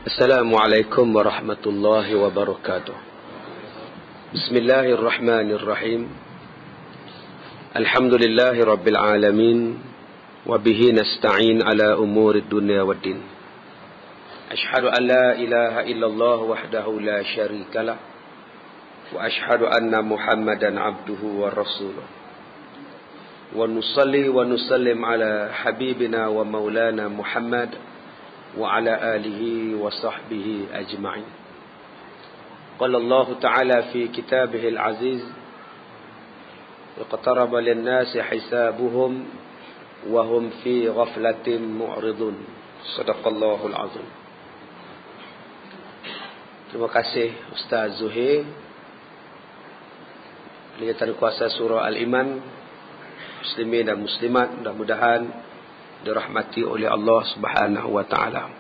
Assalamualaikum warahmatullahi wabarakatuh. Bismillahirrahmanirrahim. Alhamdulillahi rabbil alamin. Wabihi nasta'in ala umurid dunya waddin. Ashhadu an la ilaha illallah wahdahu la syarikalah. Wa ashhadu anna muhammadan abduhu wa rasuluh. Wa nusalli wa nusallim ala habibina wa maulana Muhammad wa ala alihi wa sahbihi ajma'in. Qala Allah Ta'ala fi kitabihil aziz, iqtaraba lin-nasi hisabuhum wa hum fi ghaflatin mu'ridun. Shadaqallahul azim. Terima kasih Ustaz Zuhair, Pelihatan Kuasa Surah Al-Iman. Muslimin dan muslimat, mudah-mudahan dirahmati oleh Allah Subhanahu wa taala.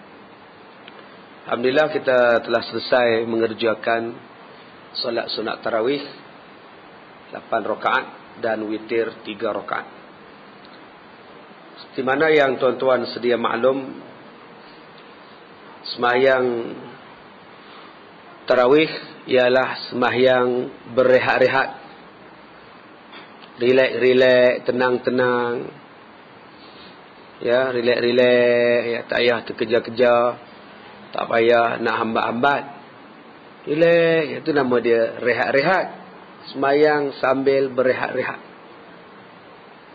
Alhamdulillah kita telah selesai mengerjakan solat sunat tarawih 8 rakaat dan witir 3 rakaat. Di mana yang tuan-tuan sedia maklum, sembahyang tarawih ialah sembahyang berehat-rehat, rilek-rilek, tenang-tenang. Ya, rilek-rilek, ya, tak payah terkejar-kejar, tak payah nak hambat-hambat. Rilek, itu nama dia rehat-rehat. Sembahyang sambil berehat-rehat.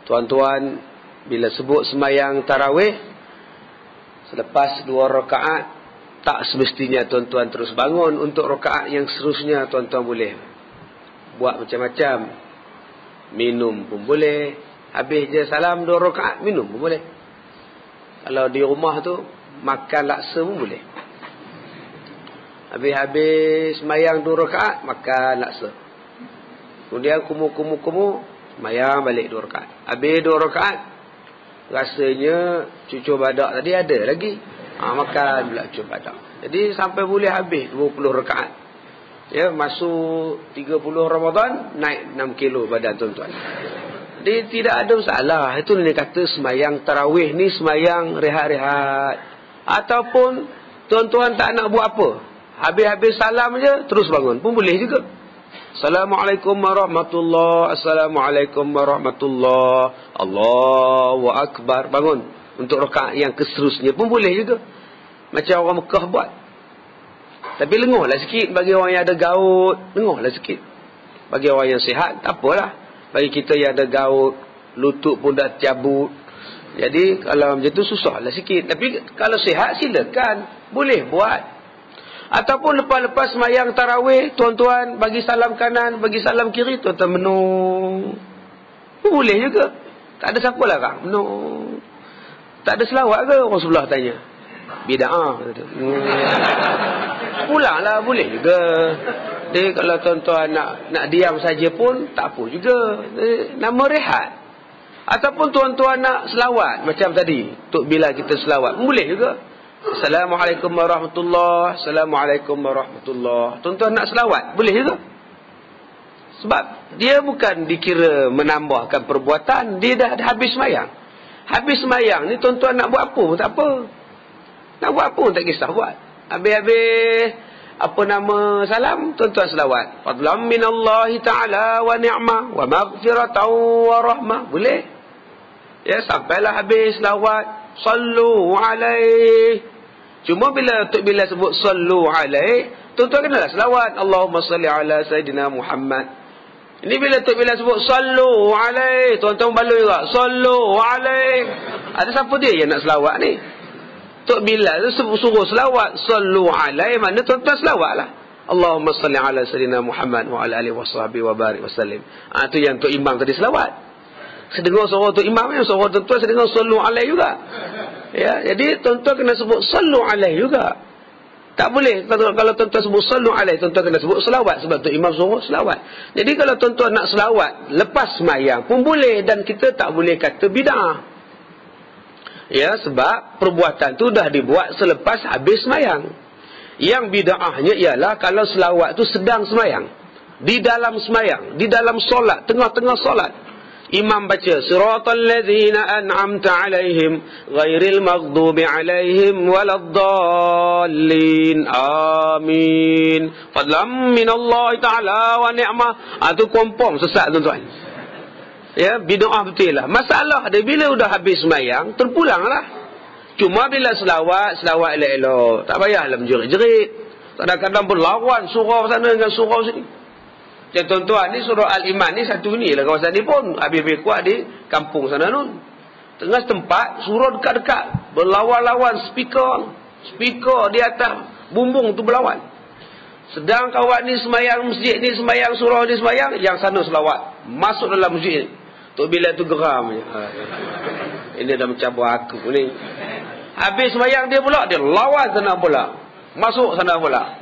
Tuan-tuan, bila sebut sembahyang tarawih, selepas 2 rakaat, tak semestinya tuan-tuan terus bangun untuk rakaat yang seterusnya. Tuan-tuan boleh buat macam-macam. Minum pun boleh. Habis je salam 2 rakaat, minum pun boleh. Kalau di rumah tu makan laksa pun boleh. Habis-habis sembahyang 2 rakaat, makan laksa. Kemudian kumur-kumur, sembahyang balik 2 rakaat. Habis 2 rakaat, rasanya cucur badak tadi ada lagi. Makan pula cucur badak. Jadi sampai boleh habis 20 rakaat. Ya, masuk 30 Ramadan, naik 6 kilo badan tuan-tuan. Dia tidak ada masalah. Itu dia kata sembahyang tarawih ni sembahyang rehat-rehat. Ataupun tuan-tuan tak nak buat apa, habis-habis salam je terus bangun pun boleh juga. Assalamualaikum warahmatullahi, Assalamualaikum warahmatullahi, Allahu Akbar, bangun untuk rakaat yang keseterusnya pun boleh juga. Macam orang Mekah buat. Tapi lenguhlah sikit bagi orang yang ada gaut, lenguhlah sikit. Bagi orang yang sihat tak apalah. Bagi kita yang ada gaut, lutut pun dah cabut. Jadi kalau macam tu susahlah sikit. Tapi kalau sihat silakan, boleh buat. Ataupun lepas-lepas sembahyang tarawih, tuan-tuan bagi salam kanan, bagi salam kiri, tuan-tuan menung. Boleh juga. Tak ada siapa larang menung. Tak ada selawat ke? Orang sebelah tanya. Bida'ah. Pulanglah boleh juga. Jadi kalau tuan-tuan nak diam saja pun tak apa juga. Nama rehat. Ataupun tuan-tuan nak selawat macam tadi, Tok Bila kita selawat, boleh juga. Assalamualaikum warahmatullahi, Assalamualaikum warahmatullahi. Tuan-tuan nak selawat, boleh juga. Sebab dia bukan dikira menambahkan perbuatan, dia dah habis sembahyang. Habis sembahyang ni tuan-tuan nak buat apa pun tak apa. Nak buat apa pun tak kisah buat. Habis-habis apa nama salam, tuan-tuan selawat. Fadlam minallahi ta'ala wa ni'mah wa maghfiratan wa rahmah. Boleh. Ya, sampailah habis selawat. Sallu alaih. Cuma bila Tok Bila sebut sallu alaih, tuan-tuan kenalah selawat. Allahumma salli ala Sayyidina Muhammad. Ini bila Tok Bila sebut sallu alaih, tuan-tuan baloi juga. Sallu alaih. Ada siapa dia yang nak selawat ni? Tok Bila tu suruh selawat. Sallu alaihi, mana tuan-tuan selawat lah. Allahumma salli ala Sayyidina Muhammad wa ala alihi wa sahbihi wa barik wa sallim. Itu yang Tok Imam tadi selawat. Sedengar suara Tok Imam ni, suara tuan-tuan sedengar sallu alaihi juga. Ya, jadi tuan-tuan kena sebut sallu alaihi juga. Tak boleh kalau tuan-tuan sebut sallu alaihi, tuan-tuan kena sebut selawat sebab Tok Imam suruh selawat. Jadi kalau tuan-tuan nak selawat lepas sembahyang pun boleh, dan kita tak boleh kata bid'ah. Ya, sebab perbuatan tu dah dibuat selepas habis sembahyang. Yang bid'ahnya ialah kalau selawat tu sedang sembahyang, di dalam sembahyang, di dalam solat, tengah-tengah solat. Imam baca siratal ladzina an'amta alaihim ghairil maghdubi alaihim waladdallin. Amin. Fadlam minallahi ta'ala wa ni'mah. Itu kompong sesat tuan-tuan. Ya, bid'ah betul lah. Masalah dia bila dah habis sembahyang, terpulanglah. Cuma bila selawat elok-elok. Tak payahlah menjerit-jerit. Kadang-kadang berlawan surau sana dengan surau sini. Jadi tuan-tuan ni surau Al-Iman ni satu ni lah kawasan ni pun. Habis-habis kuat di kampung sana nun. Tengah tempat surau dekat-dekat. Berlawan-lawan speaker di atas bumbung tu berlawan. Sedang kawan ni semayang masjid ni semayang, surau ni semayang, yang sana selawat. Masuk dalam masjid ni. Tok Bilal tu geram. Ini dah mencabar aku ni. Habis sembahyang dia pula, dia lawan sana pula. Masuk sana pula.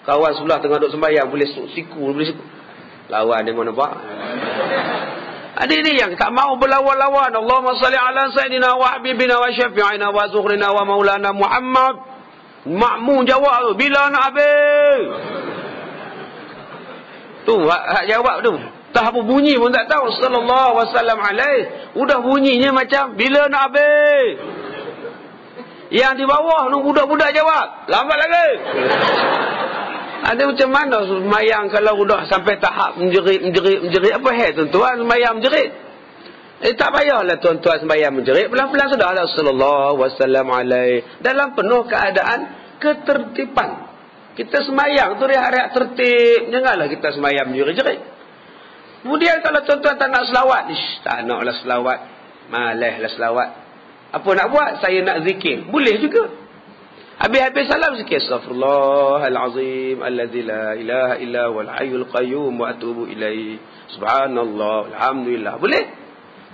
Kawan sebelah tengah duduk sembahyang, boleh siku. Lawan dia mana nampak. Ada ini yang tak mau berlawan-lawan. Allahumma salli ala sayyidina wa habibina wa syafi'ina wa zuhrina wa maulana Muhammad. Makmum jawab tu, bila nak habis? Tu, hak jawab tu. Tak apa bunyi pun tak tahu. Sallallahu wasallam alaih. Udah bunyinya macam bila nak habis. Yang di bawah tu budak-budak jawab. Lambat lagi. Ada macam mana semayang kalau udah sampai tahap menjerit. Apa tuan-tuan semayang menjerit? Tak payahlah tuan-tuan semayang menjerit. Pelan-pelan sudahlah. Sallallahu wasallam alaih. Dalam penuh keadaan ketertiban. Kita semayang tu rehat-rehat tertib. Janganlah kita semayang menjerit-jerit. Kemudian kalau tuan-tuan tak nak selawat, tak naklah selawat, malaslah selawat. Apa nak buat? Saya nak zikir. Boleh juga. Habis-habis salam zikir. Astaghfirullahalazim alladzi la ilaha illa huwal hayyul qayyum wa atubu ilaihi. Subhanallah, alhamdulillah. Boleh?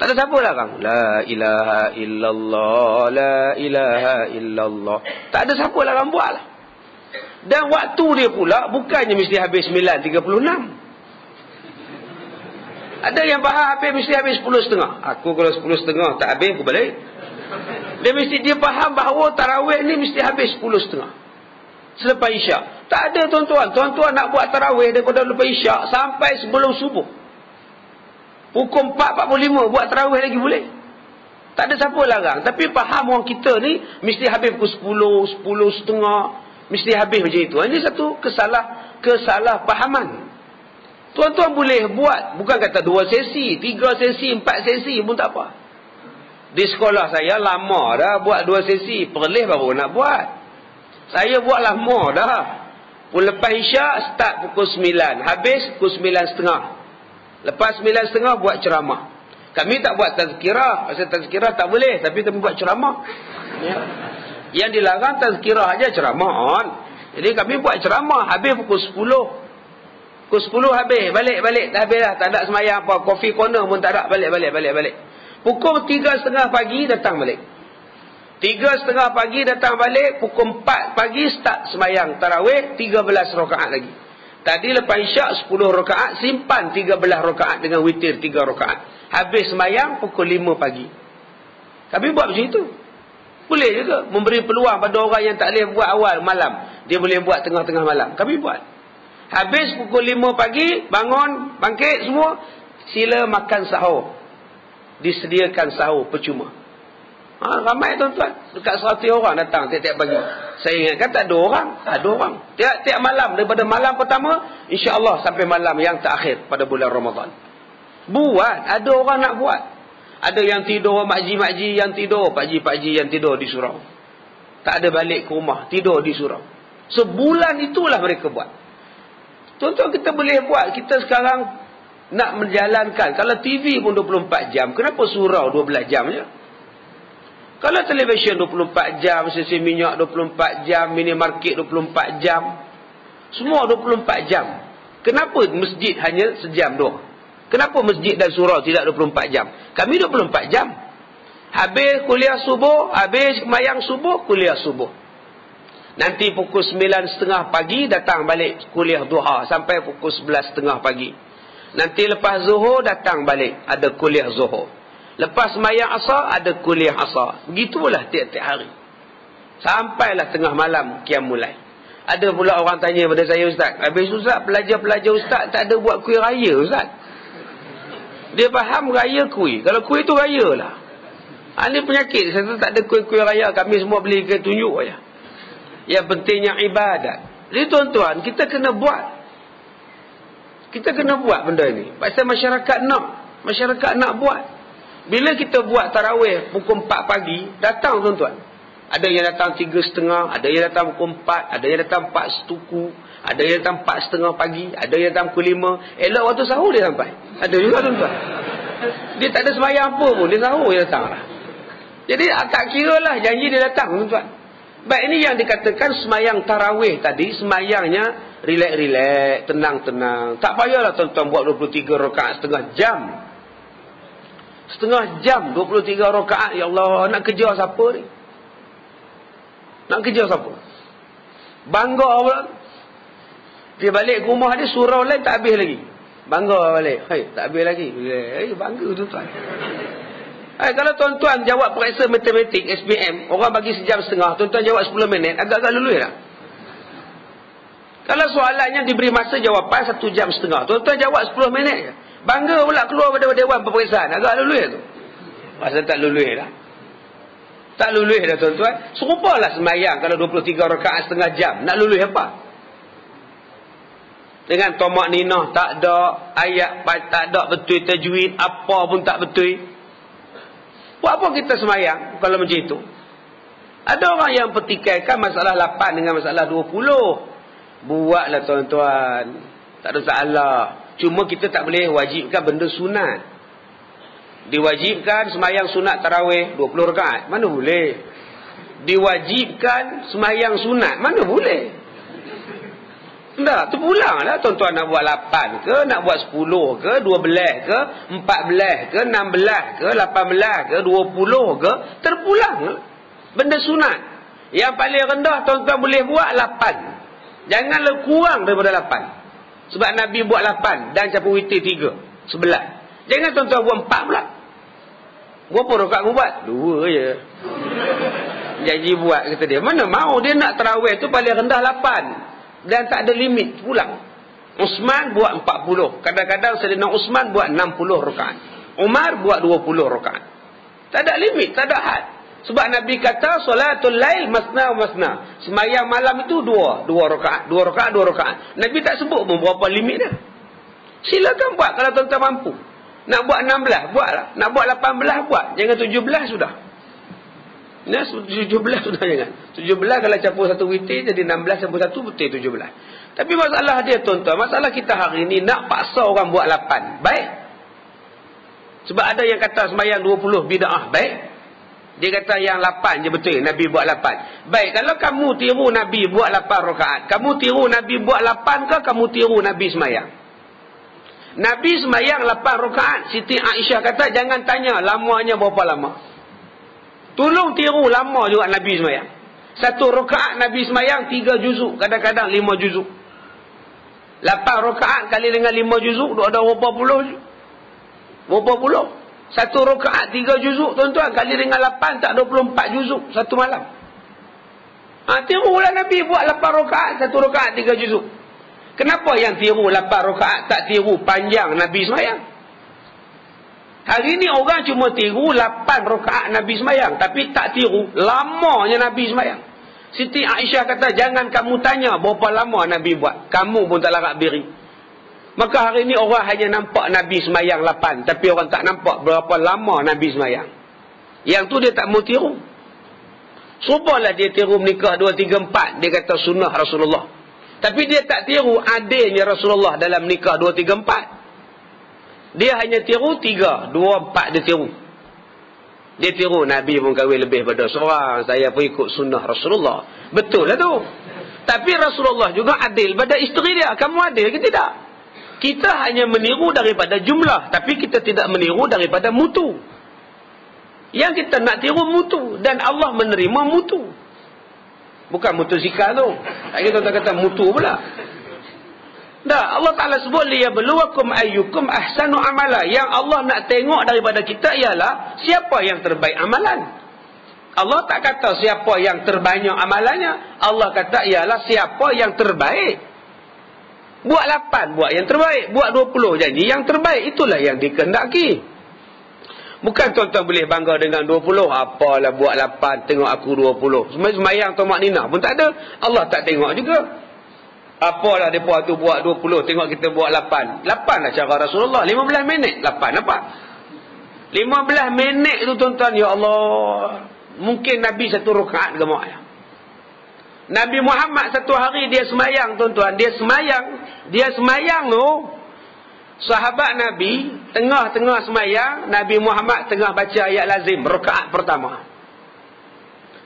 Tak ada siapa larang. La ilaha illallah, la ilaha illallah. Tak ada siapa larang buatlah. Dan waktu dia pula bukannya mesti habis 9.36. Ada yang faham mesti habis 10.30. Aku kalau 10.30 tak habis, aku balik. Dia faham bahawa tarawih ni mesti habis 10.30. Selepas isyak. Tak ada tuan-tuan. Tuan-tuan nak buat tarawih daripada lepas isyak sampai sebelum subuh. Pukul 4.45 buat tarawih lagi boleh. Tak ada siapa larang. Tapi faham orang kita ni mesti habis pukul 10, 10.30. Mesti habis macam itu. Ini satu kesalahpahaman. Tuan-tuan boleh buat, bukan kata 2 sesi, 3 sesi, 4 sesi pun tak apa. Di sekolah saya lama dah buat 2 sesi, perlih baru nak buat. Saya buat lama dah. Lepas isyak start pukul 9, habis pukul 9.30. Lepas 9.30 buat ceramah. Kami tak buat tazkirah, pasal tazkirah tak boleh, tapi kami buat ceramah. Ya. Yang dilarang tazkirah aja, ceramah on. Jadi kami buat ceramah habis pukul 10. Pukul 10 habis, balik. Dah habis dah, tak ada semayang apa. Coffee corner pun tak ada, balik. Pukul 3.30 pagi datang balik. 3.30 pagi datang balik, pukul 4 pagi start semayang tarawih, 13 rakaat lagi. Tadi lepas isyak 10 rakaat, simpan 13 rakaat dengan witir 3 rakaat. Habis semayang pukul 5 pagi. Kami buat macam itu. Boleh juga memberi peluang pada orang yang tak boleh buat awal malam. Dia boleh buat tengah-tengah malam. Kami buat. Habis pukul 5 pagi, bangun, bangkit semua, sila makan sahur. Disediakan sahur percuma. Ramai tuan-tuan. Dekat 100 orang datang tiap-tiap pagi. Saya ingatkan tak ada orang. Tak ada orang. Tiap-tiap malam, daripada malam pertama, insya-Allah sampai malam yang terakhir pada bulan Ramadan. Buat. Ada orang nak buat. Ada yang tidur, makji-makji yang tidur, pakji-pakji yang tidur di surau. Tak ada balik ke rumah, tidur di surau. Sebulan itulah mereka buat. Tuan-tuan, kita boleh buat. Kita sekarang nak menjalankan. Kalau TV pun 24 jam. Kenapa surau 12 jam je? Kalau televisyen 24 jam, stesen minyak 24 jam, minimarket 24 jam. Semua 24 jam. Kenapa masjid hanya sejam doang? Kenapa masjid dan surau tidak 24 jam? Kami 24 jam. Habis kuliah subuh, habis semayang subuh, kuliah subuh. Nanti pukul 9.30 pagi datang balik kuliah duha sampai pukul 11.30 pagi. Nanti lepas zuhur datang balik ada kuliah zuhur. Lepas semayang asar ada kuliah asar. Begitulah tiap-tiap hari. Sampailah tengah malam qiyam mulai. Ada pula orang tanya pada saya, Ustaz, habis Ustaz, pelajar-pelajar Ustaz tak ada buat kuih raya Ustaz? Dia faham raya kuih. Kalau kuih tu raya lah. Ini penyakit. Saya tak ada kuih-kuih raya. Kami semua beli ke tunjuk aja. Yang pentingnya ibadat. Jadi tuan-tuan, kita kena buat. Kita kena buat benda ini. Pasal masyarakat nak. Masyarakat nak buat. Bila kita buat tarawih pukul 4 pagi, datang tuan-tuan. Ada yang datang 3.30, ada yang datang pukul 4, ada yang datang 4 setuku, ada yang datang 4.30 pagi, ada yang datang pukul 5. Elok waktu sahur dia sampai. Ada juga tuan-tuan. Dia tak ada sembahyang apa pun, dia sahur dia datang lah. Jadi tak kira lah janji dia datang tuan-tuan. Baik, ini yang dikatakan sembahyang tarawih tadi, sembahyangnya relax-relax, tenang-tenang. Tak payahlah tuan-tuan buat 23 rakaat setengah jam. Setengah jam 23 rakaat. Ya Allah, nak kejar siapa ni? Nak kejar siapa? Bangga pula. Dia balik ke rumah dia, surau lain tak habis lagi. Bangga balik. Hai, tak habis lagi. Bangga tuan-tuan. Hai, kalau tuan-tuan jawab periksa matematik SPM, orang bagi sejam setengah, tuan-tuan jawab 10 minit, agak-agak lulus tak? Kalau soalannya diberi masa jawapan 1 jam setengah, tuan-tuan jawab 10 minit je. Bangga pula keluar pada dewan peperiksaan, agak lulus tu. Pasal tak lulus dah. Tak lulus dah tuan-tuan. Serupalah sembahyang kalau 23 rakaat setengah jam. Nak lulus apa? Dengan tomak ninah tak ada, ayat tak ada betul tajwid, apa pun tak betul. Buat apa kita sembahyang kalau macam itu? Ada orang yang pertikaikan masalah 8 dengan masalah 20. Buatlah tuan-tuan. Tak ada salah. Cuma kita tak boleh wajibkan benda sunat. Diwajibkan sembahyang sunat tarawih 20 rakaat. Mana boleh? Diwajibkan sembahyang sunat. Mana boleh? Tak, terpulanglah tuan-tuan nak buat 8 ke, nak buat 10 ke, 12 ke, 14 ke, 16 ke, 18 ke, 20 ke, terpulang. Benda sunat. Yang paling rendah tuan-tuan boleh buat 8. Janganlah kurang daripada 8. Sebab Nabi buat 8 dan campur witir 3, 11. Jangan tuan-tuan buat 4 pula. Berapa rakaat kau buat? 2 je. Janji buat kata dia. Mana mau dia nak tarawih tu paling rendah 8. Dan tak ada limit pulang. Uthman buat 40. Kadang-kadang Sayyidina Uthman buat 60 rakaat. Umar buat 20 rakaat. Tak ada limit, tak ada had. Sebab Nabi kata solatul lail masna wa masna. Sembahyang malam itu 2 rakaat, 2 rakaat, 2 rakaat. Nabi tak sebut pun berapa limit dia. Silakan buat kalau tuan-tuan mampu. Nak buat 16, buatlah. Nak buat 18, buat. Jangan 17 sudah. Nah, 17 sudah jangan. 17 kalau campur 1 witir jadi 16 campur 1 betul 17. Tapi masalah dia tuan-tuan, masalah kita hari ini nak paksa orang buat 8. Baik. Sebab ada yang kata sembahyang 20 bid'ah. Baik. Dia kata yang 8 je betul, Nabi buat 8. Baik, kalau kamu tiru Nabi buat 8 rakaat, kamu tiru Nabi buat 8 ke kamu tiru Nabi sembahyang? Nabi sembahyang 8 rakaat. Siti Aisyah kata jangan tanya lamanya berapa lama. Tolong tiru lama juga Nabi sembahyang. 1 rakaat Nabi sembahyang 3 juzuk, kadang-kadang 5 juzuk. 8 rakaat kali dengan 5 juzuk, ada berapa puluh? Berapa puluh? 1 rakaat 3 juzuk tuan-tuan, kali dengan 8 tak 24 juzuk satu malam. Tirulah Nabi buat 8 rakaat, 1 rakaat 3 juzuk. Kenapa yang tiru 8 rakaat tak tiru panjang Nabi sembahyang? Hari ni orang cuma tiru 8 rakaat Nabi sembahyang, tapi tak tiru lamanya Nabi sembahyang. Siti Aisyah kata jangan kamu tanya berapa lama Nabi buat, kamu pun tak larat beri. Maka hari ni orang hanya nampak Nabi sembahyang 8, tapi orang tak nampak berapa lama Nabi sembahyang. Yang tu dia tak mau tiru. Serupalah dia tiru menikah 2, 3, 4, dia kata sunnah Rasulullah. Tapi dia tak tiru adilnya Rasulullah dalam nikah 2, 3, 4. Dia hanya tiru 3, 2, 4 dia tiru. Dia tiru Nabi pun kahwin lebih pada seorang, saya pun ikut sunnah Rasulullah. Betul lah tu. Tapi Rasulullah juga adil pada isteri dia. Kamu adil ke tidak? Kita hanya meniru daripada jumlah, tapi kita tidak meniru daripada mutu. Yang kita nak tiru mutu, dan Allah menerima mutu. Bukan mutu zikar tu. Tak kira tuan kata mutu pula. Dah, Allah Ta'ala sebut liyabluwakum ayyukum ahsanu amala. Yang Allah nak tengok daripada kita ialah siapa yang terbaik amalan. Allah tak kata siapa yang terbanyak amalannya. Allah kata ialah siapa yang terbaik. Buat 8, buat yang terbaik. Buat 20, janji yang terbaik. Itulah yang dikehendaki. Bukan tuan-tuan boleh bangga dengan 20. Apalah buat 8, tengok aku 20. Semayang tomak nina pun tak ada. Allah tak tengok juga. Apalah mereka tu buat 20, tengok kita buat 8. 8 lah cara Rasulullah. 15 minit. 8 apa? 15 minit tu tuan-tuan. Ya Allah. Mungkin Nabi satu rakaat ke mak. Nabi Muhammad satu hari dia semayang tuan-tuan. Dia semayang tu. Sahabat Nabi tengah-tengah semayang, Nabi Muhammad tengah baca ayat lazim rakaat pertama.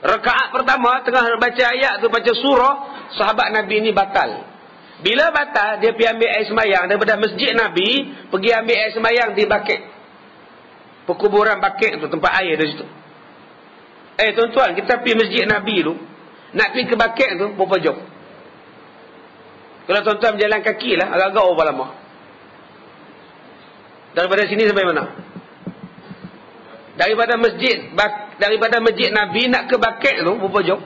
Rakaat pertama tengah baca ayat tu, baca surah, sahabat Nabi ni batal. Bila batal, dia pergi ambil air semayang daripada masjid Nabi, pergi ambil air semayang di Baqi'. Perkuburan Baqi' tu, tempat air di situ. Tuan-tuan, kita pergi masjid Nabi tu, nak pergi ke Baqi' tu berapa jam? Kalau tuan-tuan berjalan kaki lah, agak-agak berapa lama? Daripada sini sampai mana? Daripada masjid Nabi nak ke Baqi' tu berapa jam?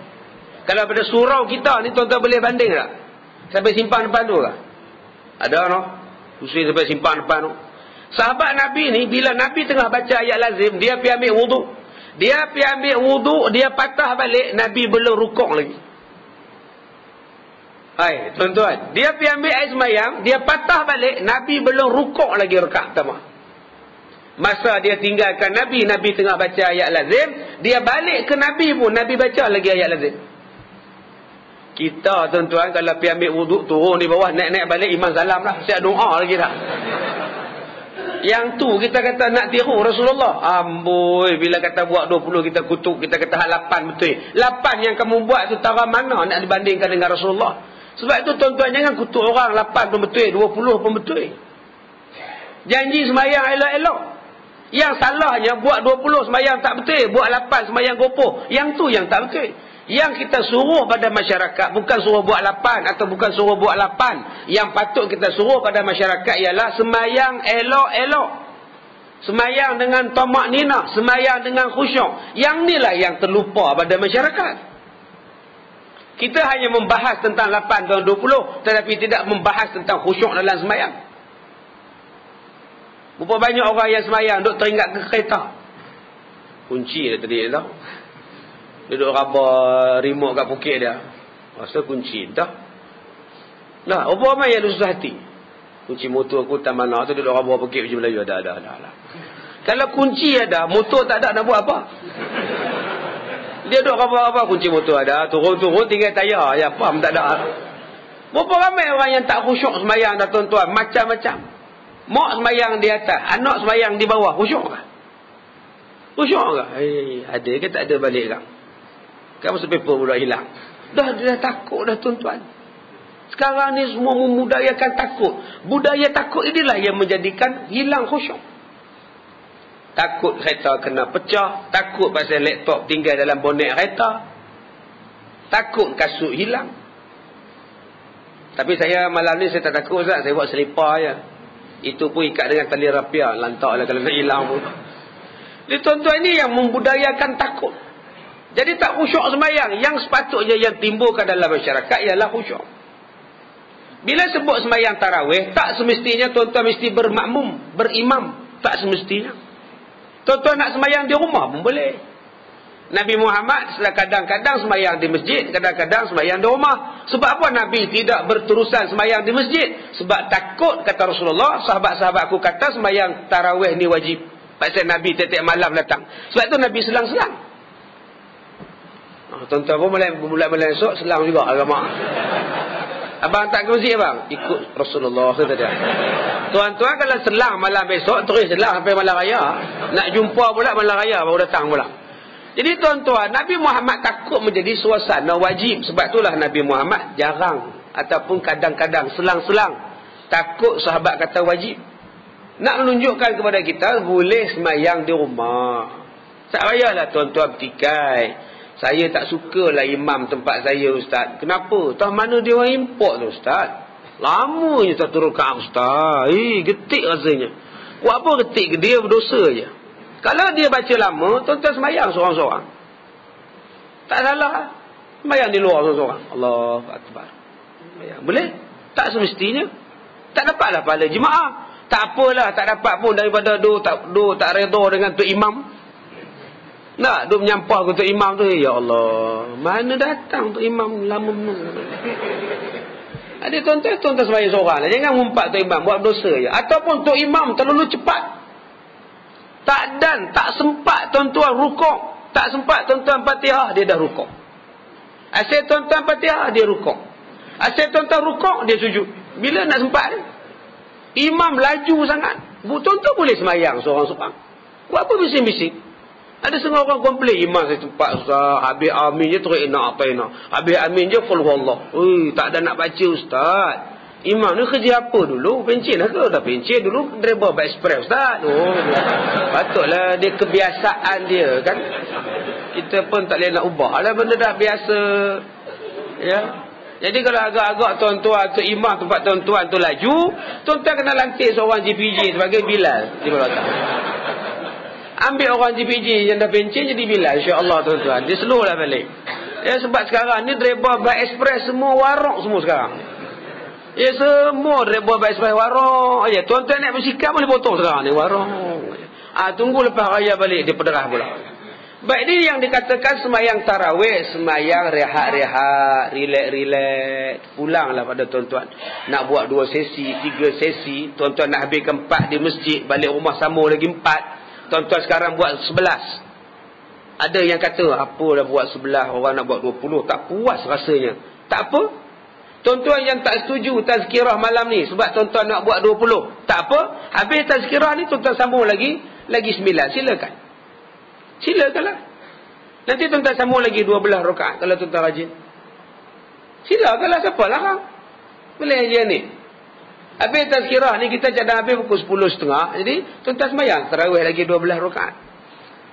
Kalau pada surau kita ni tuan-tuan boleh banding tak? Sampai simpang depan tu ke? Ada no? Usai sampai simpang depan tu. Sahabat Nabi ni bila Nabi tengah baca ayat lazim, dia pergi ambil wuduk. Dia patah balik, Nabi belum rukuk lagi. Hai, tuan-tuan, dia pergi ambil air semayang, dia patah balik, Nabi belum rukuk lagi rakaat pertama. Masa dia tinggalkan Nabi tengah baca ayat lazim, dia balik ke Nabi pun, Nabi baca lagi ayat lazim. Kita tuan-tuan kalau pergi ambil wuduk, turun di bawah, naik-naik balik, imam salam lah, siap doa lagi dah. Yang tu kita kata nak tiru Rasulullah. Amboi, bila kata buat 20 kita kutuk, kita kata hal 8 betul. 8 yang kamu buat tu tara mana nak dibandingkan dengan Rasulullah. Sebab itu tuan-tuan jangan kutuk orang 8 pun betul, 20 pun betul. Janji semayang elok-elok. Yang salahnya buat 20 semayang tak betul, buat 8 semayang gopoh. Yang tu yang tak betul. Yang kita suruh pada masyarakat bukan suruh buat 8 atau bukan suruh buat 8. Yang patut kita suruh pada masyarakat ialah semayang elok-elok. Semayang dengan tamak nina, semayang dengan khusyuk. Yang inilah yang terlupa pada masyarakat. Kita hanya membahas tentang 8 dan 20 tetapi tidak membahas tentang khusyuk dalam semayang. Berapa banyak orang yang semayang duk teringat ke kereta. Kunci dia tadi tahu. Dia duduk raba remote kat pokok dia. Rasa kunci dah. Nah, apa ramai yang susah hati. Kunci motor aku tak mana tu duduk raba pokok je Melayu dah. Kalau kunci ada, motor tak ada nak buat apa? Dia duduk raba-raba kunci motor ada, turun-turun tinggal tayar, ya pam tak ada. Berapa ramai orang yang tak khusyuk semayang dah tuan-tuan, macam-macam. Mak semayang di atas, anak semayang di bawah, khusyuk ke? Khusyuk ke? Ada ke tak ada balik kan? Kan masa paper pula hilang. Dah takut dah tuan-tuan. Sekarang ni semua memudayakan takut. Budaya takut inilah yang menjadikan hilang khusyuk. Takut kereta kena pecah. Takut pasal laptop tinggal dalam bonet kereta. Takut kasut hilang. Tapi saya malam ni saya tak takut Ustaz. Saya buat selipar je. Itu pun ikat dengan tali rapia. Lantak lah kalau nak hilang pun. Jadi tuan-tuan ini yang membudayakan takut. Jadi tak khusyuk semayang. Yang sepatutnya yang timbulkan dalam masyarakat ialah khusyuk. Bila sebut semayang tarawih, tak semestinya tuan-tuan mesti bermakmum, berimam. Tak semestinya. Tuan-tuan nak semayang di rumah pun boleh. Nabi Muhammad kadang-kadang semayang di masjid, kadang-kadang semayang di rumah. Sebab apa Nabi tidak berterusan semayang di masjid? Sebab takut, kata Rasulullah, sahabat-sahabatku kata semayang tarawih ni wajib. Pasal Nabi tiap-tiap malam datang. Sebab tu Nabi selang-selang. Tuan-tuan pun mulai esok selang juga agama. Abang tak ke masjid abang? Ikut Rasulullah tadi. Tuan-tuan kalau selang malam besok terus selang sampai malam raya. Nak jumpa pula malam raya baru datang pula. Jadi tuan-tuan, Nabi Muhammad takut menjadi suasana wajib. Sebab itulah Nabi Muhammad jarang ataupun kadang-kadang selang-selang takut sahabat kata wajib. Nak menunjukkan kepada kita boleh semayang di rumah. Tak payahlah tuan-tuan bertikai. Saya tak sukalah imam tempat saya Ustaz. Kenapa? Tahu mana dia orang import tu Ustaz? Lamanya tak turun kat Ustaz. Getik rasanya. Buat apa getik? Dia berdosa je. Kalau dia baca lama, tuan-tuan semayang seorang-seorang. Tak salah. Semayang di luar seorang-seorang. Allahu Akbar. Boleh? Tak semestinya. Tak dapatlah pahala jemaah. Tak apalah, tak dapat pun daripada tak redha dengan Tok Imam. Nak duk menyampah ke Tok Imam tu. Ya Allah, mana datang Tok Imam lama menung. Ada tuan-tuan sembahyang seorang lah. Jangan ngumpat Tok Imam, buat dosa je. Ataupun Tok Imam terlalu cepat. Tak sempat tuan-tuan rukuk. Tak sempat tuan-tuan Fatihah, dia dah rukuk. Asyik tuan-tuan Fatihah, dia rukuk. Asyik tuan-tuan rukuk, dia sujud. Bila nak sempat dia? Imam laju sangat. Tuan-tuan boleh sembahyang seorang-seorang. Buat apa bising-bising? Ada setengah orang komplain, imam saya tempat Ustaz, habis amin je terus nak apa nak. Habis amin je qul huwallah. Tak ada nak baca Ustaz. Imam ni kerja apa dulu? Pencen lah ke? Dah pencen dulu driver bike express Ustaz. Patutlah dia kebiasaan dia kan. Kita pun tak boleh nak ubah lah, benda dah biasa. Ya. Jadi kalau agak-agak tuan-tuan tu imam tempat tuan-tuan tu laju, tuan-tuan kena lantik seorang GPG sebagai Bilal di belakang. Ambil orang GPG yang dah pencen jadi Bilal, insya-Allah tuan-tuan. Dia slow lah balik. Ya, sebab sekarang ni driver bike express semua warok semua sekarang. Ya, semua driver bike express warok aja. Tuan-tuan naik bersikap boleh potong sekarang ni warok. Tunggu lepas raya balik dia pederah pula. Baik, ni yang dikatakan sembahyang tarawih, sembahyang rehat-rehat, relax-relax. Pulanglah pada tuan-tuan. Nak buat 2 sesi, 3 sesi, tuan-tuan nak habiskan 4 di masjid, balik rumah sambung lagi 4. Tuan-tuan sekarang buat 11. Ada yang kata, apa dah buat 11, orang nak buat 20. Tak puas rasanya. Tak apa. Tuan-tuan yang tak setuju tazkirah malam ni, sebab tuan-tuan nak buat 20. Tak apa. Habis tazkirah ni, tuan-tuan sambung lagi 9. Silakan. Silakanlah. Nanti tuan-tuan sambung lagi 12 rakaat kalau tuan-tuan rajin. Silakanlah, siapa larang. Boleh je ni. Habis tazkirah ni kita cadang habis pukul 10.30. Jadi tuan-tuan sembahyang tarawih lagi 12 rakaat.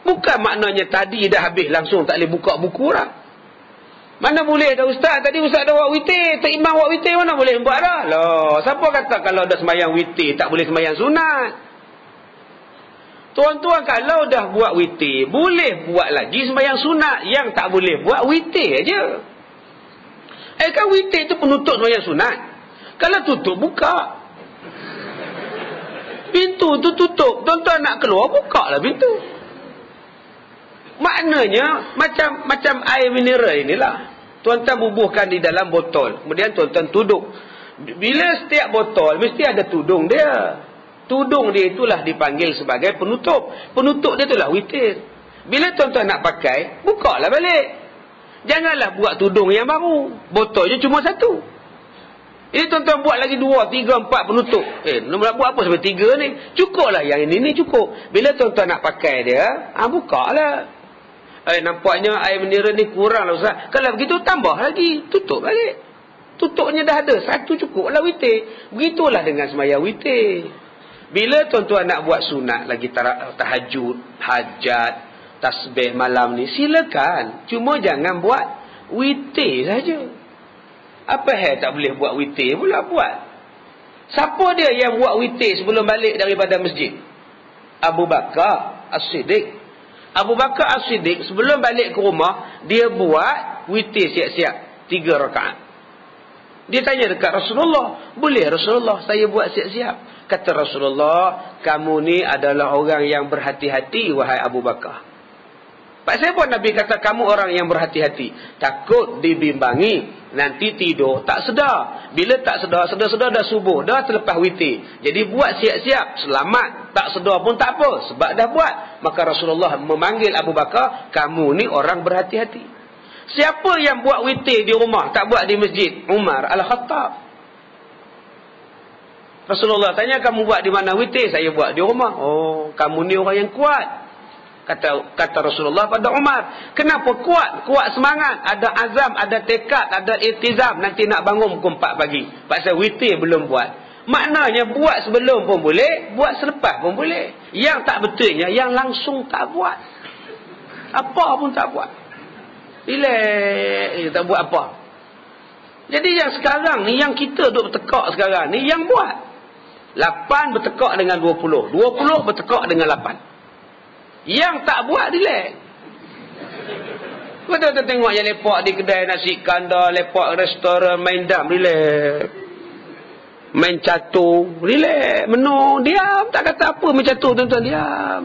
Bukan maknanya tadi dah habis langsung tak boleh buka buku dah. Mana boleh dah ustaz, tadi ustaz dah buat witir, tak imam buat witir, mana boleh buat dah. Loh, siapa kata kalau dah sembahyang witir tak boleh sembahyang sunat? Tuan-tuan kalau dah buat witir, boleh buat lagi sembahyang sunat. Yang tak boleh buat witir aja. Kan witir tu penutup sembahyang sunat. Kalau tutup, buka. Pintu tu tutup. Tuan-tuan nak keluar, buka lah pintu. Maknanya, macam air mineral inilah. Tuan-tuan bubuhkan di dalam botol. Kemudian tuan-tuan tuduk. Bila setiap botol, mesti ada tudung dia. Tudung dia itulah dipanggil sebagai penutup. Penutup dia itulah witir. Bila tuan-tuan nak pakai, buka lah balik. Janganlah buat tudung yang baru. Botolnya cuma satu. Ini tuan-tuan buat lagi 2, 3, 4 penutup. Nak buat apa sampai 3 ni? Cukuplah yang ini cukup. Bila tuan-tuan nak pakai dia, buka lah. Nampaknya air mineral ni kurang lah Ustaz. Kalau begitu tambah lagi. Tutup balik. Tutupnya dah ada. Satu cukup lah witir. Begitulah dengan sembahyang witir. Bila tuan-tuan nak buat sunat lagi tahajud, hajat, tasbih malam ni, silakan. Cuma jangan buat witir saja. Apa tak boleh buat witir pula buat. Siapa dia yang buat witir sebelum balik daripada masjid? Abu Bakar As-Siddiq. Abu Bakar As-Siddiq sebelum balik ke rumah, dia buat witir siap-siap 3 rakaat. Dia tanya dekat Rasulullah, boleh Rasulullah saya buat siap-siap? Kata Rasulullah, kamu ni adalah orang yang berhati-hati wahai Abu Bakar. Pasal apa Nabi kata kamu orang yang berhati-hati? Takut dibimbangi, nanti tidur tak sedar. Bila tak sedar dah subuh, dah terlepas witir. Jadi buat siap-siap, selamat, tak sedar pun tak apa, sebab dah buat. Maka Rasulullah memanggil Abu Bakar, kamu ni orang berhati-hati. Siapa yang buat witir di rumah, tak buat di masjid? Umar Al-Khattab. Rasulullah tanya, kamu buat di mana witir? Saya buat di rumah. Oh, kamu ni orang yang kuat. Kata Rasulullah pada Umar, kenapa kuat? Kuat semangat, ada azam, ada tekad, ada iltizam. Nanti nak bangun pukul 4 pagi. Pasal witir belum buat. Maknanya buat sebelum pun boleh, buat selepas pun boleh. Yang tak betulnya, yang langsung tak buat. Apa pun tak buat. Relax, tak buat apa. Jadi yang sekarang ni, yang kita duk bertekak sekarang ni, yang buat 8 bertekak dengan 20, 20 bertekak dengan 8. Yang tak buat relax. Betul-betul tengok yang lepak di kedai nasi kandar, lepak restoran, main dam, relax. main catur, relax, menung, diam, tak kata apa main catur tuan-tuan, diam.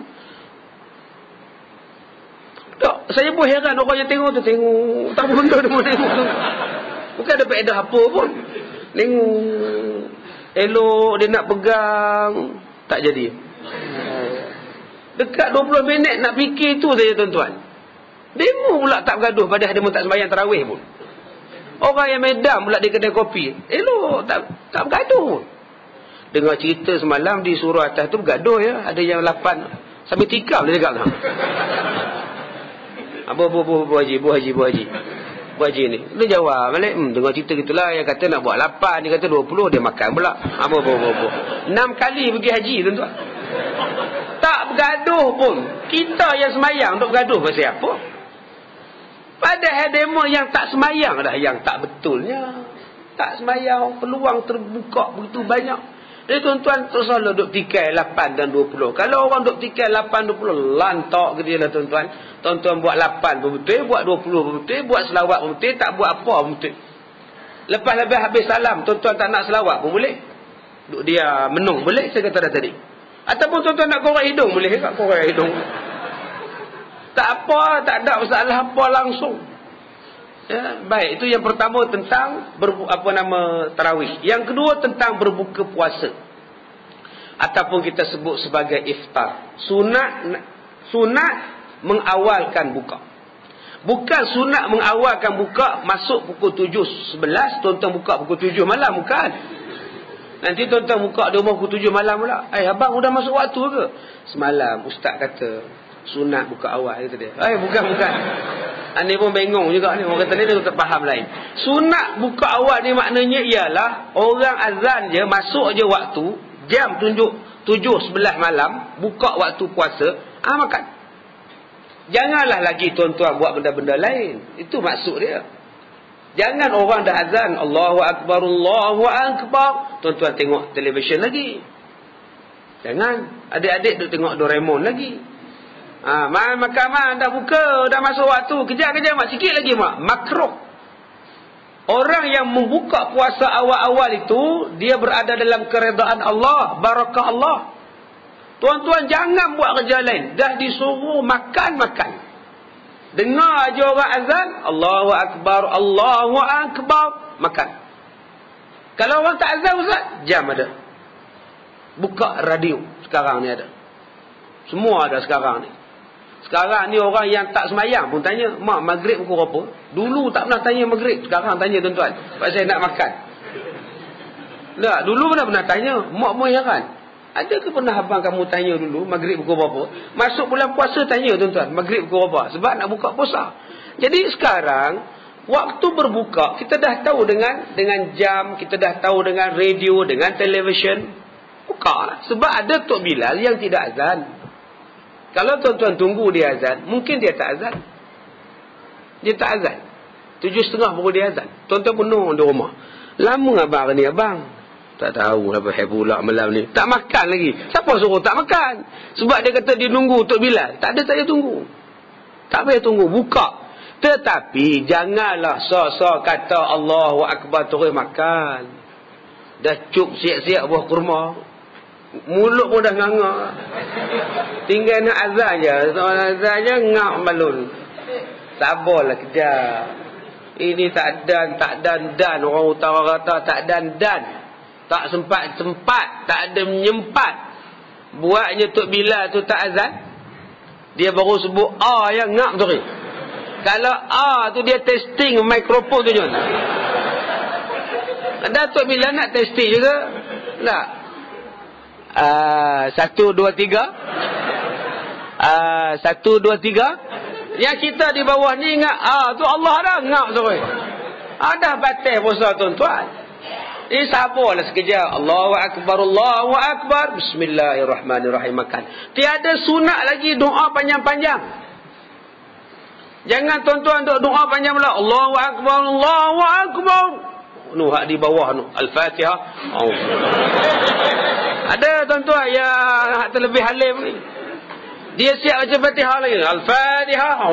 Tak, saya pun heran orang yang tengok tu, tengok, tak apa benda dia pun tengok tu. Bukan ada faedah apa pun. Tengok, elok dia nak pegang, tak jadi. Dekat 20 minit nak fikir tu saja tuan-tuan. Demo pula tak bergaduh, padahal dia pun tak sembahyang tarawih pun. Orang yang Medan pula di kedai kopi, elok, tak bergaduh pun. Dengar cerita semalam di surau atas tu bergaduh ya. Ada yang 8 sampai 3 dia cakap. Bu haji ni. Dia jawab balik, dengar cerita gitulah, yang kata nak buat 8, dia kata 20, dia makan pula. 6 kali pergi haji tuan-tuan. Tak bergaduh pun. Kita yang semayang duk bergaduh pasal apa? Padahal demo yang tak semayang dah yang tak betulnya. Tak semayang, peluang terbuka begitu banyak. Jadi tuan-tuan tersalah duk tikai 8 dan 20. Kalau orang duk tikai 8, 20, lantak ke dia lah tuan-tuan. Tuan-tuan buat 8 pun betul, buat 20 pun betul, buat selawat pun betul, tak buat apa pun betul. Lepas habis salam, tuan-tuan tak nak selawat pun boleh. Duk dia menung boleh, saya kata dah tadi. Ataupun tuan-tuan nak korek hidung boleh tak korek hidung. Tak apa, tak ada masalah apa langsung. Ya, baik, itu yang pertama tentang tarawih. Yang kedua tentang berbuka puasa. Ataupun kita sebut sebagai iftar. Sunat mengawalkan buka. Bukan sunat mengawalkan buka masuk pukul 7.11, tuan-tuan buka pukul 7 malam, bukan. Nanti tuan-tuan buka di rumah pukul 7 malam pula. Abang dah masuk waktu ke? Semalam ustaz kata sunat buka awal, kata dia. Bukan. Ini pun bengong juga ni. Orang kata ni dia tak faham lain. Sunat buka awal ni maknanya ialah orang azan je, masuk je waktu, jam tunjuk 7.11 malam, buka waktu puasa, makan. Janganlah lagi tuan-tuan buat benda-benda lain. Itu maksud dia. Jangan orang dah azan, Allahu Akbar, Allahu Akbar, tuan-tuan tengok televisyen lagi. Jangan. Adik-adik duk tengok Doraemon lagi. Makan dah buka, dah masuk waktu, kejap-kejap mak, sikit lagi mak. Makruh. Orang yang membuka puasa awal-awal itu, dia berada dalam keredaan Allah, barakah Allah. Tuan-tuan jangan buat kerja lain. Dah disuruh makan. Dengar aja orang azan, Allahu Akbar, Allahu Akbar, makan. Kalau orang tak azan ustaz, jam ada. Buka radio sekarang ni ada. Semua ada sekarang ni. Sekarang ni orang yang tak semayang pun tanya, mak maghrib pukul berapa? Dulu tak pernah tanya maghrib, sekarang tanya tuan-tuan. Sebab saya nak makan. Tak, dulu pernah tanya, mak mau heran. Ada ke pernah abang kamu tanya dulu maghrib pukul berapa? Masuk bulan puasa tanya tuan-tuan, maghrib pukul berapa? Sebab nak buka puasa. Jadi sekarang waktu berbuka kita dah tahu dengan jam, kita dah tahu dengan radio, dengan televisyen. Buka. Sebab ada Tok Bilal yang tidak azan. Kalau tuan-tuan tunggu dia azan, mungkin dia tak azan. Dia tak azan. 7.30 baru dia azan. Tuan-tuan penuh di rumah. Lama abang ni abang. Tak tahu apa pula malam ni. Tak makan lagi. Siapa suruh tak makan? Sebab dia kata dia nunggu Tok Bilal. Tak ada saya tunggu. Tak payah tunggu. Buka. Tetapi janganlah sok-sok kata Allahu Akbar terus makan. Dah cuk siap-siap buah kurma. Mulut pun dah nganga. Tinggal nak azan je. Soalan azan je ngak balun. Sabarlah kejap. Ini tak dan. Orang utara kata tak dan. Tak sempat, tak ada menyempat. Buatnya Tok Bilal tu tak azan. Dia baru sebut yang ngak tu. Kalau tu dia testing mikrofon tu je. Ada Tok Bilal nak testing juga. Tak. 1, 2, 3. 1, 2, 3. Yang kita di bawah ni ingat tu Allah dah ngak tu. Ada batal puasa tuan-tuan. Sabarlah sekejap. Allahu Akbar, Allahu Akbar. Bismillahirrahmanirrahim, makan. Tiada sunat lagi doa panjang-panjang. Jangan tuan-tuan doa panjang pula. Allahu Akbar, Allahu Akbar. Hak di bawah Al-Fatihah. Ada tuan-tuan yang terlebih halim ni. Dia siap baca Fatihah lagi. Al-Fatihah.